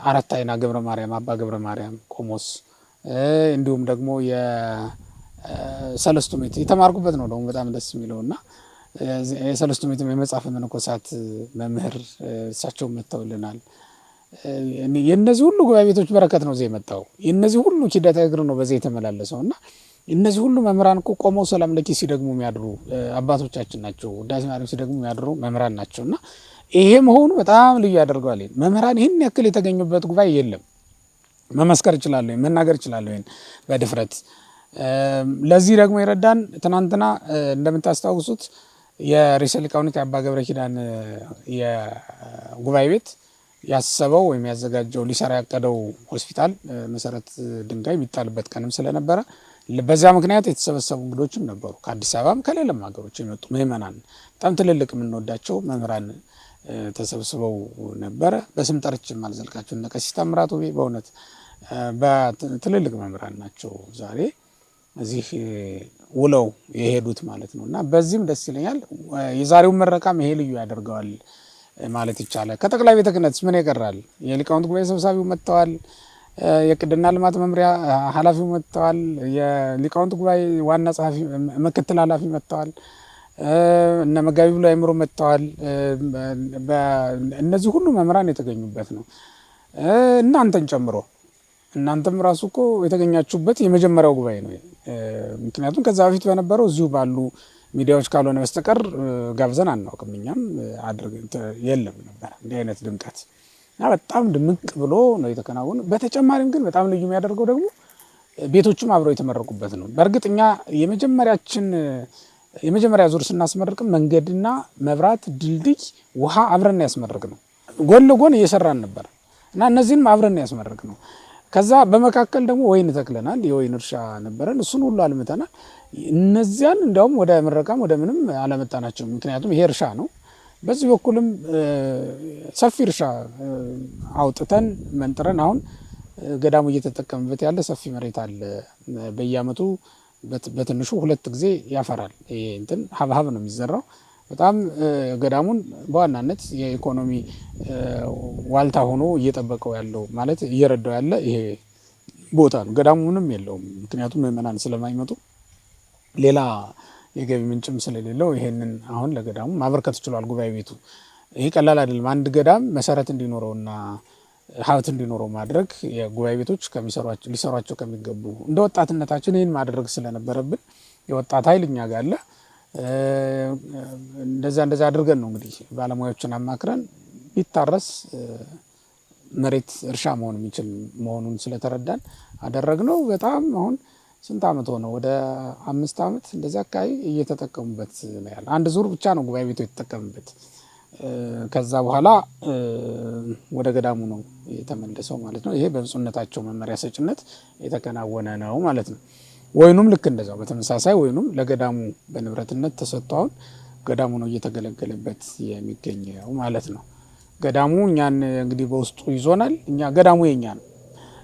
አራት አይና ገብረ ማርያም አባ ገብረ ማርያም ቆሞስ እንዲሁም ደግሞ የሰለስቱ ምዕት የተማርኩበት ነው ደግሞ በጣም ደስ የሚለውና የሰለስቱ ምዕት የመጽሐፈ መነኮሳት መምህር እሳቸው መጥተውልናል። የነዚህ ሁሉ ጉባኤ ቤቶች በረከት ነው እዚህ የመጣው። የነዚህ ሁሉ ኪደተ እግር ነው በዚህ የተመላለሰውና እነዚህ ሁሉ መምህራን እኮ ቆመው ሰላም ለኪ ሲደግሙ የሚያድሩ አባቶቻችን ናቸው። ውዳሴ ማርያም ሲደግሙ የሚያድሩ መምህራን ናቸውና ይሄ መሆኑ በጣም ልዩ ያደርገዋል። መምህራን ይህን ያክል የተገኙበት ጉባኤ የለም። መመስከር እችላለሁ፣ መናገር እችላለሁ ይሄን በድፍረት። ለዚህ ደግሞ የረዳን ትናንትና እንደምታስታውሱት የርዕሰ ሊቃውንት የአባ ገብረ ኪዳን የጉባኤ ቤት ያሰበው ወይም ያዘጋጀው ሊሰራ ያቀደው ሆስፒታል መሰረት ድንጋይ የሚጣልበት ቀንም ስለነበረ በዚያ ምክንያት የተሰበሰቡ እንግዶችም ነበሩ። ከአዲስ አበባም ከሌላም ሀገሮች የመጡ ምእመናን በጣም ትልልቅ የምንወዳቸው መምህራን ተሰብስበው ነበረ። በስም ጠርቼ ማልዘልቃቸው እነ ቀሲስ ታምራት ውቤ በእውነት በትልልቅ መምህራን ናቸው ዛሬ እዚህ ውለው የሄዱት ማለት ነው። እና በዚህም ደስ ይለኛል። የዛሬውን መረቃም ይሄ ልዩ ያደርገዋል ማለት ይቻላል። ከጠቅላይ ቤተ ክህነትስ ምን ይቀራል? የሊቃውንት ጉባኤ ሰብሳቢው መጥተዋል። የቅድና ልማት መምሪያ ኃላፊው መጥተዋል። የሊቃውንት ጉባኤ ዋና ጸሐፊ ምክትል ኃላፊ መጥተዋል። እነ መጋቢ ብሎ አይምሮ መጥተዋል። እነዚህ ሁሉ መምህራን የተገኙበት ነው። እናንተን ጨምሮ እናንተም ራሱ እኮ የተገኛችሁበት የመጀመሪያው ጉባኤ ነው። ምክንያቱም ከዛ በፊት በነበረው እዚሁ ባሉ ሚዲያዎች ካልሆነ በስተቀር ጋብዘን አናውቅም። እኛም አድርገን የለም ነበር እንዲህ አይነት ድምቀት እና በጣም ድምቅ ብሎ ነው የተከናወነ። በተጨማሪም ግን በጣም ልዩ የሚያደርገው ደግሞ ቤቶቹም አብረው የተመረቁበት ነው። በእርግጥ እኛ የመጀመሪያ ዙር ስናስመርቅም መንገድና መብራት፣ ድልድይ፣ ውሃ አብረን ያስመርቅ ነው። ጎን ለጎን እየሰራን ነበር እና እነዚህንም አብረን ያስመርቅ ነው። ከዛ በመካከል ደግሞ ወይን ተክለናል። የወይን እርሻ ነበረን፣ እሱን ሁሉ አልምተናል። እነዚያን እንዲያውም ወደ ምረቃም ወደ ምንም አላመጣናቸው። ምክንያቱም ይሄ እርሻ ነው። በዚህ በኩልም ሰፊ እርሻ አውጥተን መንጥረን አሁን ገዳሙ እየተጠቀምበት ያለ ሰፊ መሬት አለ። በየአመቱ በትንሹ 2 ጊዜ ያፈራል። ይሄ እንትን ሀብሀብ ነው የሚዘራው። በጣም ገዳሙን በዋናነት የኢኮኖሚ ዋልታ ሆኖ እየጠበቀው ያለው ማለት እየረዳው ያለ ይሄ ቦታ ነው። ገዳሙ ምንም የለውም፣ ምክንያቱም ምዕመናን ስለማይመጡ ሌላ የገቢ ምንጭም ስለሌለው ይሄንን አሁን ለገዳሙ ማበርከት ችሏል ጉባኤ ቤቱ። ይሄ ቀላል አይደለም። አንድ ገዳም መሰረት እንዲኖረውና ሀብት እንዲኖረው ማድረግ የጉባኤ ቤቶች ሊሰሯቸው ከሚገቡ እንደ ወጣትነታችን ይህን ማድረግ ስለነበረብን የወጣት ኃይል እኛ ጋር አለ። እንደዛ አድርገን ነው እንግዲህ ባለሙያዎችን አማክረን ቢታረስ መሬት እርሻ መሆን የሚችል መሆኑን ስለተረዳን አደረግነው። በጣም አሁን ስንት ዓመት ሆነው ወደ 5 ዓመት እንደዚህ አካባቢ እየተጠቀሙበት ነው ያለ። አንድ ዙር ብቻ ነው ጉባኤ ቤቱ የተጠቀምበት። ከዛ በኋላ ወደ ገዳሙ ነው የተመለሰው ማለት ነው። ይሄ በብፁዕነታቸው መመሪያ ሰጭነት የተከናወነ ነው ማለት ነው። ወይኑም ልክ እንደዛው በተመሳሳይ ወይኑም ለገዳሙ በንብረትነት ተሰጥቶ አሁን ገዳሙ ነው እየተገለገለበት የሚገኘው ማለት ነው። ገዳሙ እኛን እንግዲህ በውስጡ ይዞናል። እኛ ገዳሙ የኛ ነው።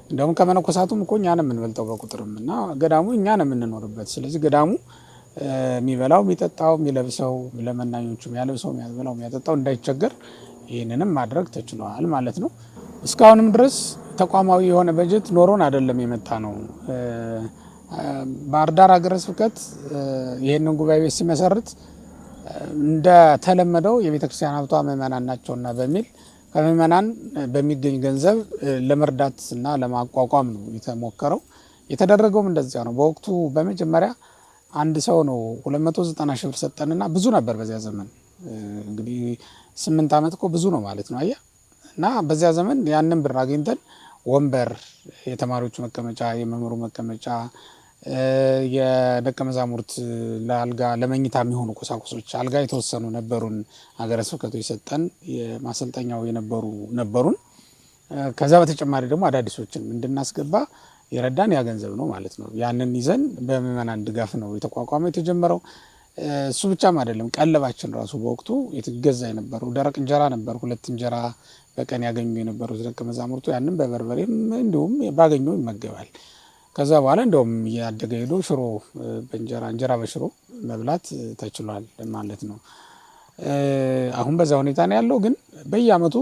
እንደውም ከመነኮሳቱም እኮ እኛ ነው የምንበልጠው በቁጥርም እና ገዳሙ እኛ ነው የምንኖርበት። ስለዚህ ገዳሙ የሚበላው የሚጠጣው የሚለብሰው ለመናኞቹ የሚያለብሰው የሚያበላው የሚያጠጣው እንዳይቸገር ይህንንም ማድረግ ተችሏል ማለት ነው። እስካሁንም ድረስ ተቋማዊ የሆነ በጀት ኖሮን አይደለም የመጣ ነው። ባህር ዳር ሀገረ ስብከት ይህንን ጉባኤ ቤት ሲመሰርት እንደተለመደው የቤተክርስቲያን ሀብቷ ምዕመናን ናቸውና በሚል ከምዕመናን በሚገኝ ገንዘብ ለመርዳት እና ለማቋቋም ነው የተሞከረው። የተደረገውም እንደዚያ ነው። በወቅቱ በመጀመሪያ አንድ ሰው ነው 290 ሺህ ብር ሰጠንና ብዙ ነበር በዚያ ዘመን። እንግዲህ 8 ዓመት እኮ ብዙ ነው ማለት ነው። አየህ እና በዚያ ዘመን ያንን ብር አግኝተን ወንበር፣ የተማሪዎቹ መቀመጫ፣ የመምህሩ መቀመጫ፣ የደቀ መዛሙርት ለአልጋ ለመኝታ የሚሆኑ ቁሳቁሶች አልጋ የተወሰኑ ነበሩን። ሀገረ ስብከቱ የሰጠን የማሰልጠኛው ነበሩን። ከዛ በተጨማሪ ደግሞ አዳዲሶችን እንድናስገባ የረዳን ያ ገንዘብ ነው ማለት ነው። ያንን ይዘን በምዕመናን ድጋፍ ነው የተቋቋመው የተጀመረው። እሱ ብቻም አይደለም ቀለባችን ራሱ በወቅቱ የተገዛ የነበረው ደረቅ እንጀራ ነበር። 2 እንጀራ በቀን ያገኙ የነበሩት ደቀ መዛሙርቱ ያንን በበርበሬም እንዲሁም ባገኘው ይመገባል። ከዛ በኋላ እንደውም ያደገ ሄዶ ሽሮ እንጀራ በሽሮ መብላት ተችሏል ማለት ነው። አሁን በዛ ሁኔታ ነው ያለው። ግን በየአመቱ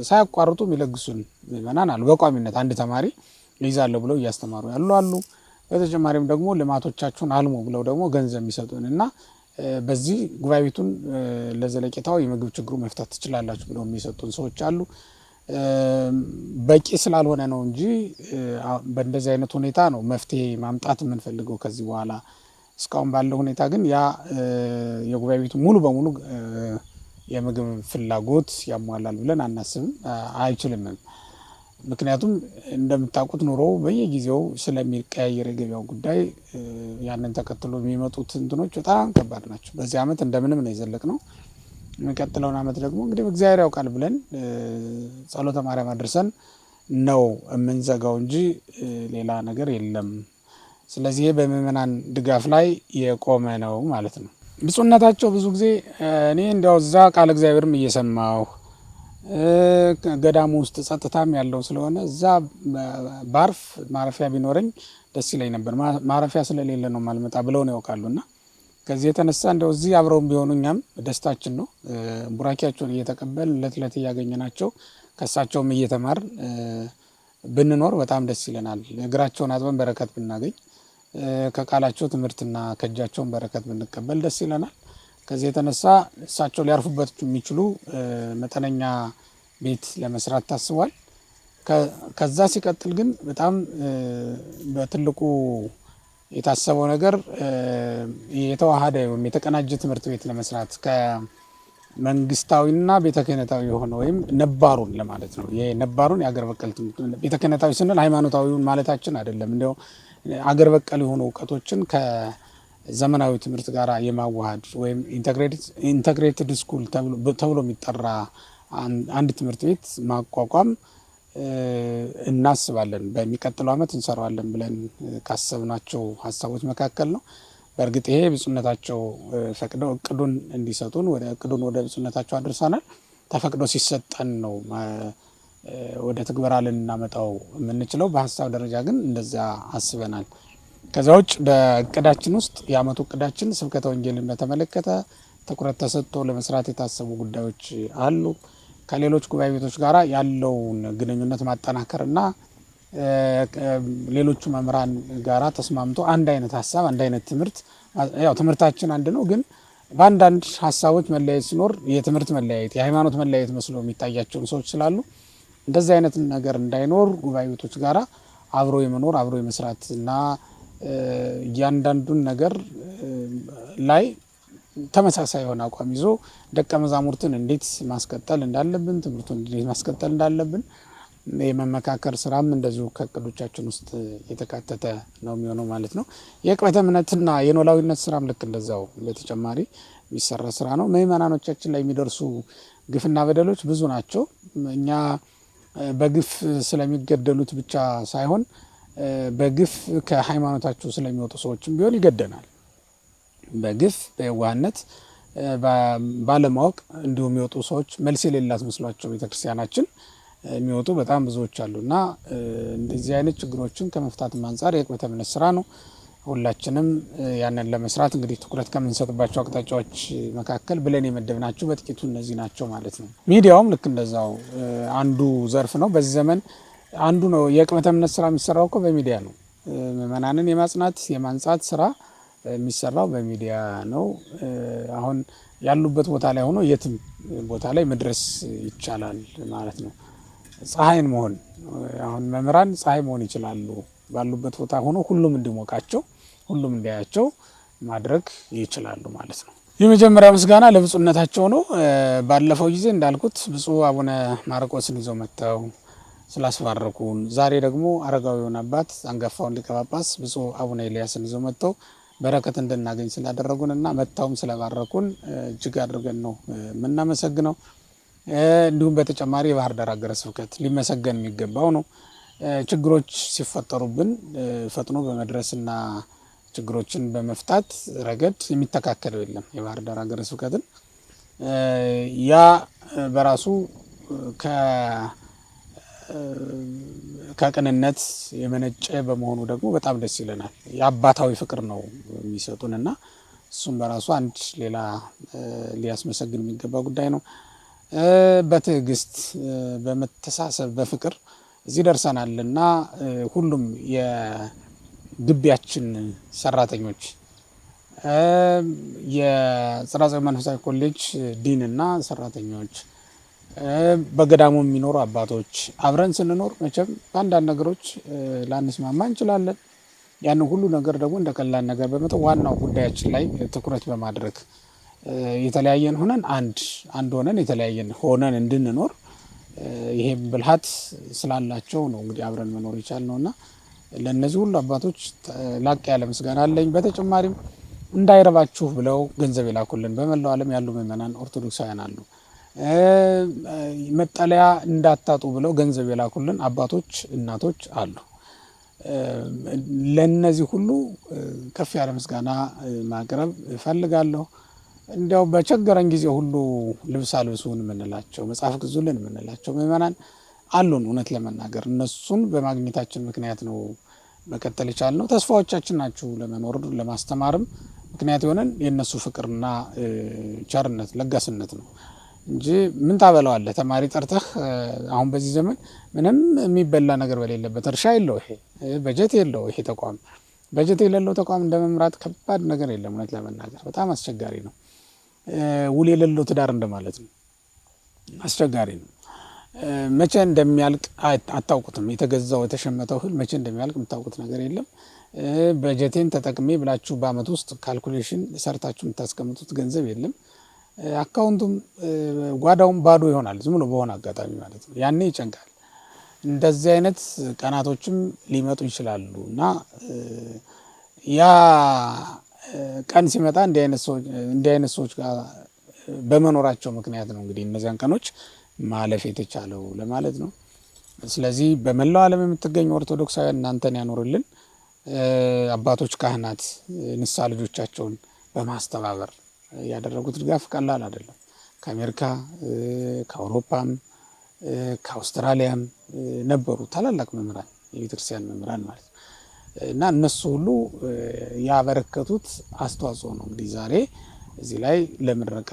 ሳያቋርጡ የሚለግሱን ምዕመናን አሉ። በቋሚነት አንድ ተማሪ ይይዛለሁ ብለው እያስተማሩ ያሉ አሉ። በተጨማሪም ደግሞ ልማቶቻችሁን አልሙ ብለው ደግሞ ገንዘብ የሚሰጡን እና በዚህ ጉባኤ ቤቱን ለዘለቄታው የምግብ ችግሩ መፍታት ትችላላችሁ ብለው የሚሰጡን ሰዎች አሉ። በቂ ስላልሆነ ነው እንጂ በእንደዚህ አይነት ሁኔታ ነው መፍትሄ ማምጣት የምንፈልገው ከዚህ በኋላ። እስካሁን ባለው ሁኔታ ግን ያ የጉባኤ ቤቱ ሙሉ በሙሉ የምግብ ፍላጎት ያሟላል ብለን አናስብም፣ አይችልምም። ምክንያቱም እንደምታውቁት ኑሮ በየጊዜው ስለሚቀያየር የገበያው ጉዳይ ያንን ተከትሎ የሚመጡት እንትኖች በጣም ከባድ ናቸው። በዚህ አመት እንደምንም ነው የዘለቅነው። የሚቀጥለውን አመት ደግሞ እንግዲህ እግዚአብሔር ያውቃል ብለን ጸሎተ ማርያም አድርሰን ነው የምንዘጋው እንጂ ሌላ ነገር የለም። ስለዚህ በምዕመናን ድጋፍ ላይ የቆመ ነው ማለት ነው። ብፁዕነታቸው ብዙ ጊዜ እኔ እንዲያው እዛ ቃለ እግዚአብሔርም እየሰማሁ ገዳሙ ውስጥ ጸጥታም ያለው ስለሆነ እዛ ባርፍ ማረፊያ ቢኖረኝ ደስ ይለኝ ነበር፣ ማረፊያ ስለሌለ ነው ማልመጣ ብለው ነው ያውቃሉና ከዚህ የተነሳ እንደው እዚህ አብረውም ቢሆኑ እኛም ደስታችን ነው። ቡራኪያቸውን እየተቀበል እለት እያገኘናቸው ከእሳቸውም እየተማር ብንኖር በጣም ደስ ይለናል። እግራቸውን አጥበን በረከት ብናገኝ፣ ከቃላቸው ትምህርትና ከእጃቸውን በረከት ብንቀበል ደስ ይለናል። ከዚህ የተነሳ እሳቸው ሊያርፉበት የሚችሉ መጠነኛ ቤት ለመስራት ታስቧል። ከዛ ሲቀጥል ግን በጣም በትልቁ የታሰበው ነገር የተዋሃደ ወይም የተቀናጀ ትምህርት ቤት ለመስራት ከመንግስታዊና ቤተ ክህነታዊ የሆነ ወይም ነባሩን ለማለት ነው። የነባሩን የአገር በቀል ቤተ ክህነታዊ ስንል ሃይማኖታዊውን ማለታችን አይደለም። እንዲያው አገር በቀል የሆኑ እውቀቶችን ከዘመናዊ ትምህርት ጋር የማዋሃድ ወይም ኢንተግሬትድ ስኩል ተብሎ የሚጠራ አንድ ትምህርት ቤት ማቋቋም እናስባለን። በሚቀጥለው አመት እንሰራዋለን ብለን ካሰብናቸው ሀሳቦች መካከል ነው። በእርግጥ ይሄ ብፁዕነታቸው ፈቅደው እቅዱን እንዲሰጡን እቅዱን ወደ ብፁዕነታቸው አድርሰናል። ተፈቅዶ ሲሰጠን ነው ወደ ትግበራ ልናመጣው የምንችለው። በሀሳብ ደረጃ ግን እንደዛ አስበናል። ከዛ ውጭ በእቅዳችን ውስጥ የአመቱ እቅዳችን ስብከተ ወንጌልን በተመለከተ ትኩረት ተሰጥቶ ለመስራት የታሰቡ ጉዳዮች አሉ። ከሌሎች ጉባኤ ቤቶች ጋር ያለውን ግንኙነት ማጠናከርና ሌሎቹ መምህራን ጋራ ተስማምቶ አንድ አይነት ሀሳብ አንድ አይነት ትምህርት፣ ያው ትምህርታችን አንድ ነው፣ ግን በአንዳንድ ሀሳቦች መለያየት ሲኖር የትምህርት መለያየት የሃይማኖት መለያየት መስሎ የሚታያቸውን ሰዎች ስላሉ እንደዚህ አይነት ነገር እንዳይኖር ጉባኤ ቤቶች ጋራ አብሮ የመኖር አብሮ የመስራት እና እያንዳንዱን ነገር ላይ ተመሳሳይ የሆነ አቋም ይዞ ደቀ መዛሙርትን እንዴት ማስቀጠል እንዳለብን፣ ትምህርቱን እንዴት ማስቀጠል እንዳለብን የመመካከር ስራም እንደዚሁ ከእቅዶቻችን ውስጥ የተካተተ ነው የሚሆነው ማለት ነው። የዕቅበተ እምነትና የኖላዊነት ስራም ልክ እንደዛው በተጨማሪ የሚሰራ ስራ ነው። ምዕመናኖቻችን ላይ የሚደርሱ ግፍና በደሎች ብዙ ናቸው። እኛ በግፍ ስለሚገደሉት ብቻ ሳይሆን በግፍ ከሃይማኖታቸው ስለሚወጡ ሰዎችም ቢሆን ይገደናል። በግፍ በየዋህነት ባለማወቅ እንዲሁም የሚወጡ ሰዎች መልስ የሌላት መስሏቸው ቤተክርስቲያናችን የሚወጡ በጣም ብዙዎች አሉና እንደዚህ አይነት ችግሮችን ከመፍታት አንጻር የዕቅበተ እምነት ስራ ነው። ሁላችንም ያንን ለመስራት እንግዲህ ትኩረት ከምንሰጥባቸው አቅጣጫዎች መካከል ብለን የመደብናቸው በጥቂቱ እነዚህ ናቸው ማለት ነው። ሚዲያውም ልክ እንደዛው አንዱ ዘርፍ ነው። በዚህ ዘመን አንዱ ነው የዕቅበተ እምነት ስራ የሚሰራው እኮ በሚዲያ ነው። ምዕመናንን የማጽናት የማንጻት ስራ የሚሰራው በሚዲያ ነው። አሁን ያሉበት ቦታ ላይ ሆኖ የትም ቦታ ላይ መድረስ ይቻላል ማለት ነው። ፀሐይን መሆን አሁን መምህራን ፀሐይ መሆን ይችላሉ። ባሉበት ቦታ ሆኖ ሁሉም እንዲሞቃቸው ሁሉም እንዲያያቸው ማድረግ ይችላሉ ማለት ነው። የመጀመሪያ ምስጋና ለብፁዕነታቸው ነው። ባለፈው ጊዜ እንዳልኩት ብፁዕ አቡነ ማርቆስን ይዘው መጥተው ስላስባረኩን፣ ዛሬ ደግሞ አረጋዊውን አባት አንጋፋውን ሊቀ ጳጳስ ብፁዕ አቡነ ኤልያስን ይዘው መጥተው በረከት እንድናገኝ ስላደረጉንና መጥተውም ስለባረኩን እጅግ አድርገን ነው የምናመሰግነው። እንዲሁም በተጨማሪ የባህር ዳር ሀገረ ስብከት ሊመሰገን የሚገባው ነው። ችግሮች ሲፈጠሩብን ፈጥኖ በመድረስና ችግሮችን በመፍታት ረገድ የሚተካከለው የለም የባህር ዳር ሀገረ ስብከትን። ያ በራሱ ከቅንነት የመነጨ በመሆኑ ደግሞ በጣም ደስ ይለናል። የአባታዊ ፍቅር ነው የሚሰጡንና እሱም በራሱ አንድ ሌላ ሊያስመሰግን የሚገባ ጉዳይ ነው። በትዕግስት በመተሳሰብ በፍቅር እዚህ ደርሰናልና ሁሉም የግቢያችን ሰራተኞች የጽርሐ ጽዮን መንፈሳዊ ኮሌጅ ዲንና ሰራተኞች በገዳሙ የሚኖሩ አባቶች አብረን ስንኖር መቼም በአንዳንድ ነገሮች ላንስማማ እንችላለን። ያንን ሁሉ ነገር ደግሞ እንደ ቀላል ነገር በመተው ዋናው ጉዳያችን ላይ ትኩረት በማድረግ የተለያየን ሆነን አንድ ሆነን የተለያየን ሆነን እንድንኖር ይሄም ብልሃት ስላላቸው ነው እንግዲህ አብረን መኖር የቻልነውና ለእነዚህ ሁሉ አባቶች ላቅ ያለ ምስጋና አለኝ። በተጨማሪም እንዳይረባችሁ ብለው ገንዘብ የላኩልን በመላው ዓለም ያሉ ምዕመናን ኦርቶዶክሳውያን አሉ። መጠለያ እንዳታጡ ብለው ገንዘብ የላኩልን አባቶች እናቶች አሉ። ለነዚህ ሁሉ ከፍ ያለ ምስጋና ማቅረብ እፈልጋለሁ። እንዲያው በቸገረን ጊዜ ሁሉ ልብስ አልብሱን የምንላቸው መጽሐፍ ግዙልን የምንላቸው ምዕመናን አሉን። እውነት ለመናገር እነሱን በማግኘታችን ምክንያት ነው መቀጠል የቻልነው። ተስፋዎቻችን ናቸው ለመኖር ለማስተማርም ምክንያት የሆነን የእነሱ ፍቅርና ቸርነት ለጋስነት ነው እንጂ ምን ታበላዋለህ? ተማሪ ጠርተህ አሁን በዚህ ዘመን ምንም የሚበላ ነገር በሌለበት እርሻ የለው ይሄ በጀት የለው ይሄ ተቋም በጀት የሌለው ተቋም እንደመምራት ከባድ ነገር የለም። እውነት ለመናገር በጣም አስቸጋሪ ነው። ውል የሌለው ትዳር እንደማለት ነው። አስቸጋሪ ነው። መቼ እንደሚያልቅ አታውቁትም። የተገዛው የተሸመተው እህል መቼ እንደሚያልቅ የምታውቁት ነገር የለም። በጀቴን ተጠቅሜ ብላችሁ በአመት ውስጥ ካልኩሌሽን ሰርታችሁ የምታስቀምጡት ገንዘብ የለም። አካውንቱም ጓዳውም ባዶ ይሆናል ዝም ብሎ በሆነ አጋጣሚ ማለት ነው። ያኔ ይጨንቃል። እንደዚህ አይነት ቀናቶችም ሊመጡ ይችላሉ እና ያ ቀን ሲመጣ እንዲህ አይነት ሰዎች ጋር በመኖራቸው ምክንያት ነው እንግዲህ እነዚያን ቀኖች ማለፍ የተቻለው ለማለት ነው። ስለዚህ በመላው ዓለም የምትገኙ ኦርቶዶክሳውያን እናንተን ያኖርልን። አባቶች ካህናት ንስሐ ልጆቻቸውን በማስተባበር ያደረጉት ድጋፍ ቀላል አይደለም። ከአሜሪካ ከአውሮፓም ከአውስትራሊያም ነበሩ ታላላቅ መምህራን የቤተክርስቲያን መምህራን ማለት ነው እና እነሱ ሁሉ ያበረከቱት አስተዋጽኦ ነው እንግዲህ ዛሬ እዚህ ላይ ለምረቃ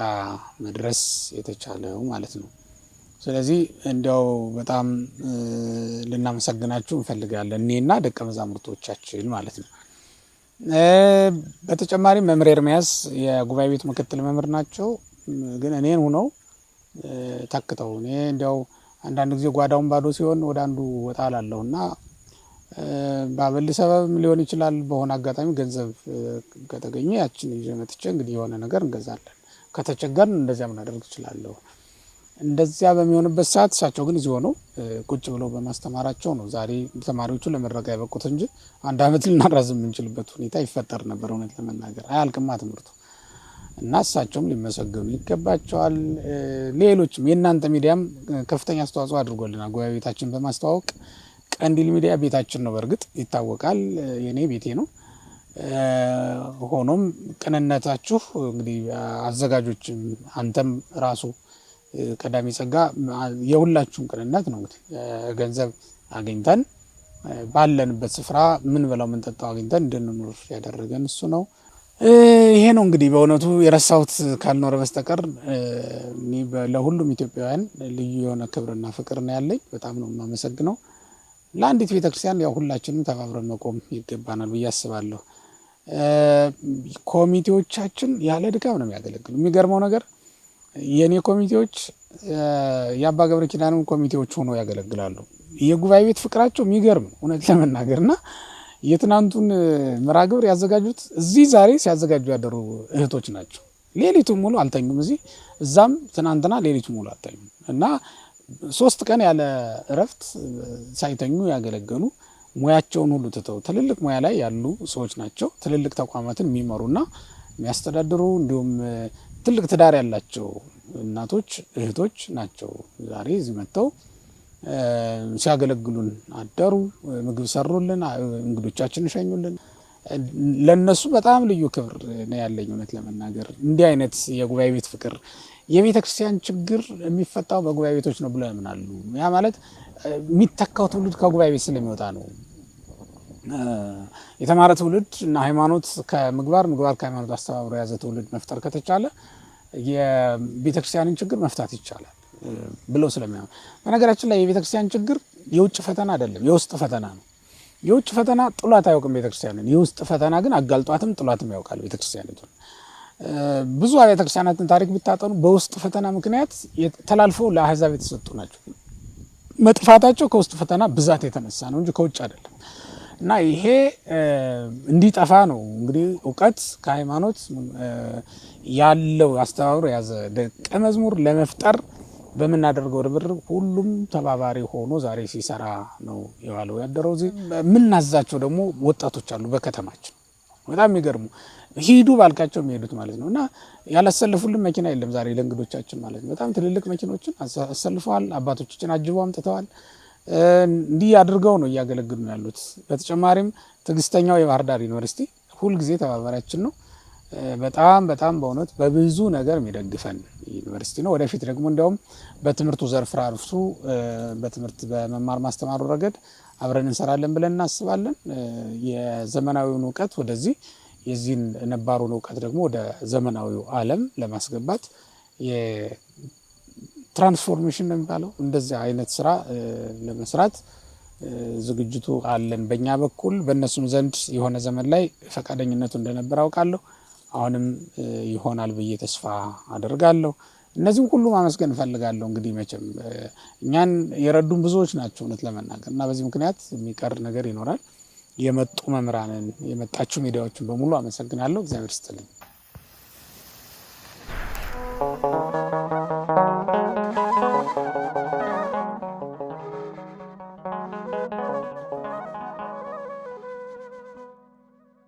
መድረስ የተቻለው ማለት ነው። ስለዚህ እንዲያው በጣም ልናመሰግናችሁ እንፈልጋለን እኔና ደቀ መዛሙርቶቻችን ማለት ነው። በተጨማሪ መምህር ኤርምያስ የጉባኤ ቤት ምክትል መምህር ናቸው። ግን እኔን ሆነው ታክተው እኔ እንዲያው አንዳንድ ጊዜ ጓዳውን ባዶ ሲሆን ወደ አንዱ ወጣ እላለሁና ባበል ሰበብም ሊሆን ይችላል በሆነ አጋጣሚ ገንዘብ ከተገኘ ያችን ይዤ መጥቼ እንግዲህ የሆነ ነገር እንገዛለን። ከተቸገርን እንደዚያ ምናደርግ እችላለሁ። እንደዚያ በሚሆንበት ሰዓት እሳቸው ግን እዚህ ሆነው ቁጭ ብለው በማስተማራቸው ነው ዛሬ ተማሪዎቹ ለምረቃ ያበቁት እንጂ አንድ አመት ልናራዝም የምንችልበት ሁኔታ ይፈጠር ነበር። እውነት ለመናገር አያልቅማ ትምህርቱ እና እሳቸውም ሊመሰገኑ ይገባቸዋል። ሌሎችም የእናንተ ሚዲያም ከፍተኛ አስተዋጽኦ አድርጎልናል ጉባኤ ቤታችን በማስተዋወቅ። ቀንዲል ሚዲያ ቤታችን ነው፣ በእርግጥ ይታወቃል፣ የኔ ቤቴ ነው። ሆኖም ቅንነታችሁ እንግዲህ አዘጋጆችም አንተም ራሱ ቀዳሚ ጸጋ የሁላችሁም ቅንነት ነው። እንግዲህ ገንዘብ አግኝተን ባለንበት ስፍራ ምን በላው ምን ጠጣው አግኝተን እንድንኖር ያደረገን እሱ ነው። ይሄ ነው እንግዲህ በእውነቱ የረሳሁት ካልኖረ በስተቀር እኔ ለሁሉም ኢትዮጵያውያን ልዩ የሆነ ክብርና ፍቅር ነው ያለኝ። በጣም ነው የማመሰግነው። ለአንዲት ቤተክርስቲያን ያው ሁላችንም ተባብረን መቆም ይገባናል ብዬ አስባለሁ። ኮሚቴዎቻችን ያለ ድካም ነው የሚያገለግሉ። የሚገርመው ነገር የኔ ኮሚቴዎች የአባ ገብረ ኪዳንም ኮሚቴዎች ሆነው ያገለግላሉ። የጉባኤ ቤት ፍቅራቸው የሚገርም እውነት ለመናገርና የትናንቱን መርሐ ግብር ያዘጋጁት እዚህ ዛሬ ሲያዘጋጁ ያደሩ እህቶች ናቸው። ሌሊቱን ሙሉ አልተኙም። እዛም ትናንትና ሌሊቱን ሙሉ አልተኙም እና 3 ቀን ያለ እረፍት ሳይተኙ ያገለገሉ ሙያቸውን ሁሉ ትተው ትልልቅ ሙያ ላይ ያሉ ሰዎች ናቸው። ትልልቅ ተቋማትን የሚመሩና የሚያስተዳድሩ እንዲሁም ትልቅ ትዳር ያላቸው እናቶች እህቶች ናቸው። ዛሬ እዚህ መጥተው ሲያገለግሉን አደሩ። ምግብ ሰሩልን፣ እንግዶቻችንን ሸኙልን። ለነሱ በጣም ልዩ ክብር ነው ያለኝ እውነት ለመናገር እንዲህ አይነት የጉባኤ ቤት ፍቅር። የቤተ ክርስቲያን ችግር የሚፈታው በጉባኤ ቤቶች ነው ብለው ያምናሉ። ያ ማለት የሚተካው ትውልድ ከጉባኤ ቤት ስለሚወጣ ነው። የተማረ ትውልድ እና ሃይማኖት ከምግባር ምግባር ከሃይማኖት አስተባብሮ የያዘ ትውልድ መፍጠር ከተቻለ የቤተ ክርስቲያንን ችግር መፍታት ይቻላል ብለው ስለሚያምኑ። በነገራችን ላይ የቤተ ክርስቲያን ችግር የውጭ ፈተና አይደለም፣ የውስጥ ፈተና ነው። የውጭ ፈተና ጥሏት አያውቅም ቤተክርስቲያንን። የውስጥ ፈተና ግን አጋልጧትም ጥሏትም ያውቃል ቤተክርስቲያኒቱን። ብዙ አብያተ ክርስቲያናትን ታሪክ ብታጠኑ በውስጥ ፈተና ምክንያት ተላልፈው ለአህዛብ የተሰጡ ናቸው። መጥፋታቸው ከውስጥ ፈተና ብዛት የተነሳ ነው እንጂ ከውጭ አይደለም። እና ይሄ እንዲጠፋ ነው እንግዲህ እውቀት ከሃይማኖት ያለው አስተባብሮ የያዘ ደቀ መዝሙር ለመፍጠር በምናደርገው ርብርብ ሁሉም ተባባሪ ሆኖ ዛሬ ሲሰራ ነው የዋለው ያደረው። እዚህ የምናዛቸው ደግሞ ወጣቶች አሉ በከተማችን በጣም የሚገርሙ ሂዱ ባልካቸው የሚሄዱት ማለት ነው። እና ያላሰልፉልን መኪና የለም ዛሬ ለእንግዶቻችን ማለት ነው። በጣም ትልልቅ መኪኖችን አሰልፈዋል፣ አባቶቻችን አጅበው አምጥተዋል። እንዲህ አድርገው ነው እያገለግሉ ያሉት። በተጨማሪም ትዕግስተኛው የባህር ዳር ዩኒቨርሲቲ ሁልጊዜ ተባባሪያችን ነው። በጣም በጣም በእውነት በብዙ ነገር የሚደግፈን ዩኒቨርሲቲ ነው። ወደፊት ደግሞ እንዲያውም በትምህርቱ ዘርፍ ራሱ በትምህርት በመማር ማስተማሩ ረገድ አብረን እንሰራለን ብለን እናስባለን። የዘመናዊውን እውቀት ወደዚህ የዚህን ነባሩን እውቀት ደግሞ ወደ ዘመናዊው ዓለም ለማስገባት የትራንስፎርሜሽን ነው የሚባለው እንደዚህ አይነት ስራ ለመስራት ዝግጅቱ አለን በእኛ በኩል። በእነሱም ዘንድ የሆነ ዘመን ላይ ፈቃደኝነቱ እንደነበር አውቃለሁ። አሁንም ይሆናል ብዬ ተስፋ አደርጋለሁ። እነዚህም ሁሉ ማመስገን እፈልጋለሁ። እንግዲህ መቼም እኛን የረዱን ብዙዎች ናቸው እውነት ለመናገር እና በዚህ ምክንያት የሚቀር ነገር ይኖራል። የመጡ መምህራንን የመጣችሁ ሚዲያዎችን በሙሉ አመሰግናለሁ። እግዚአብሔር ይስጥልኝ።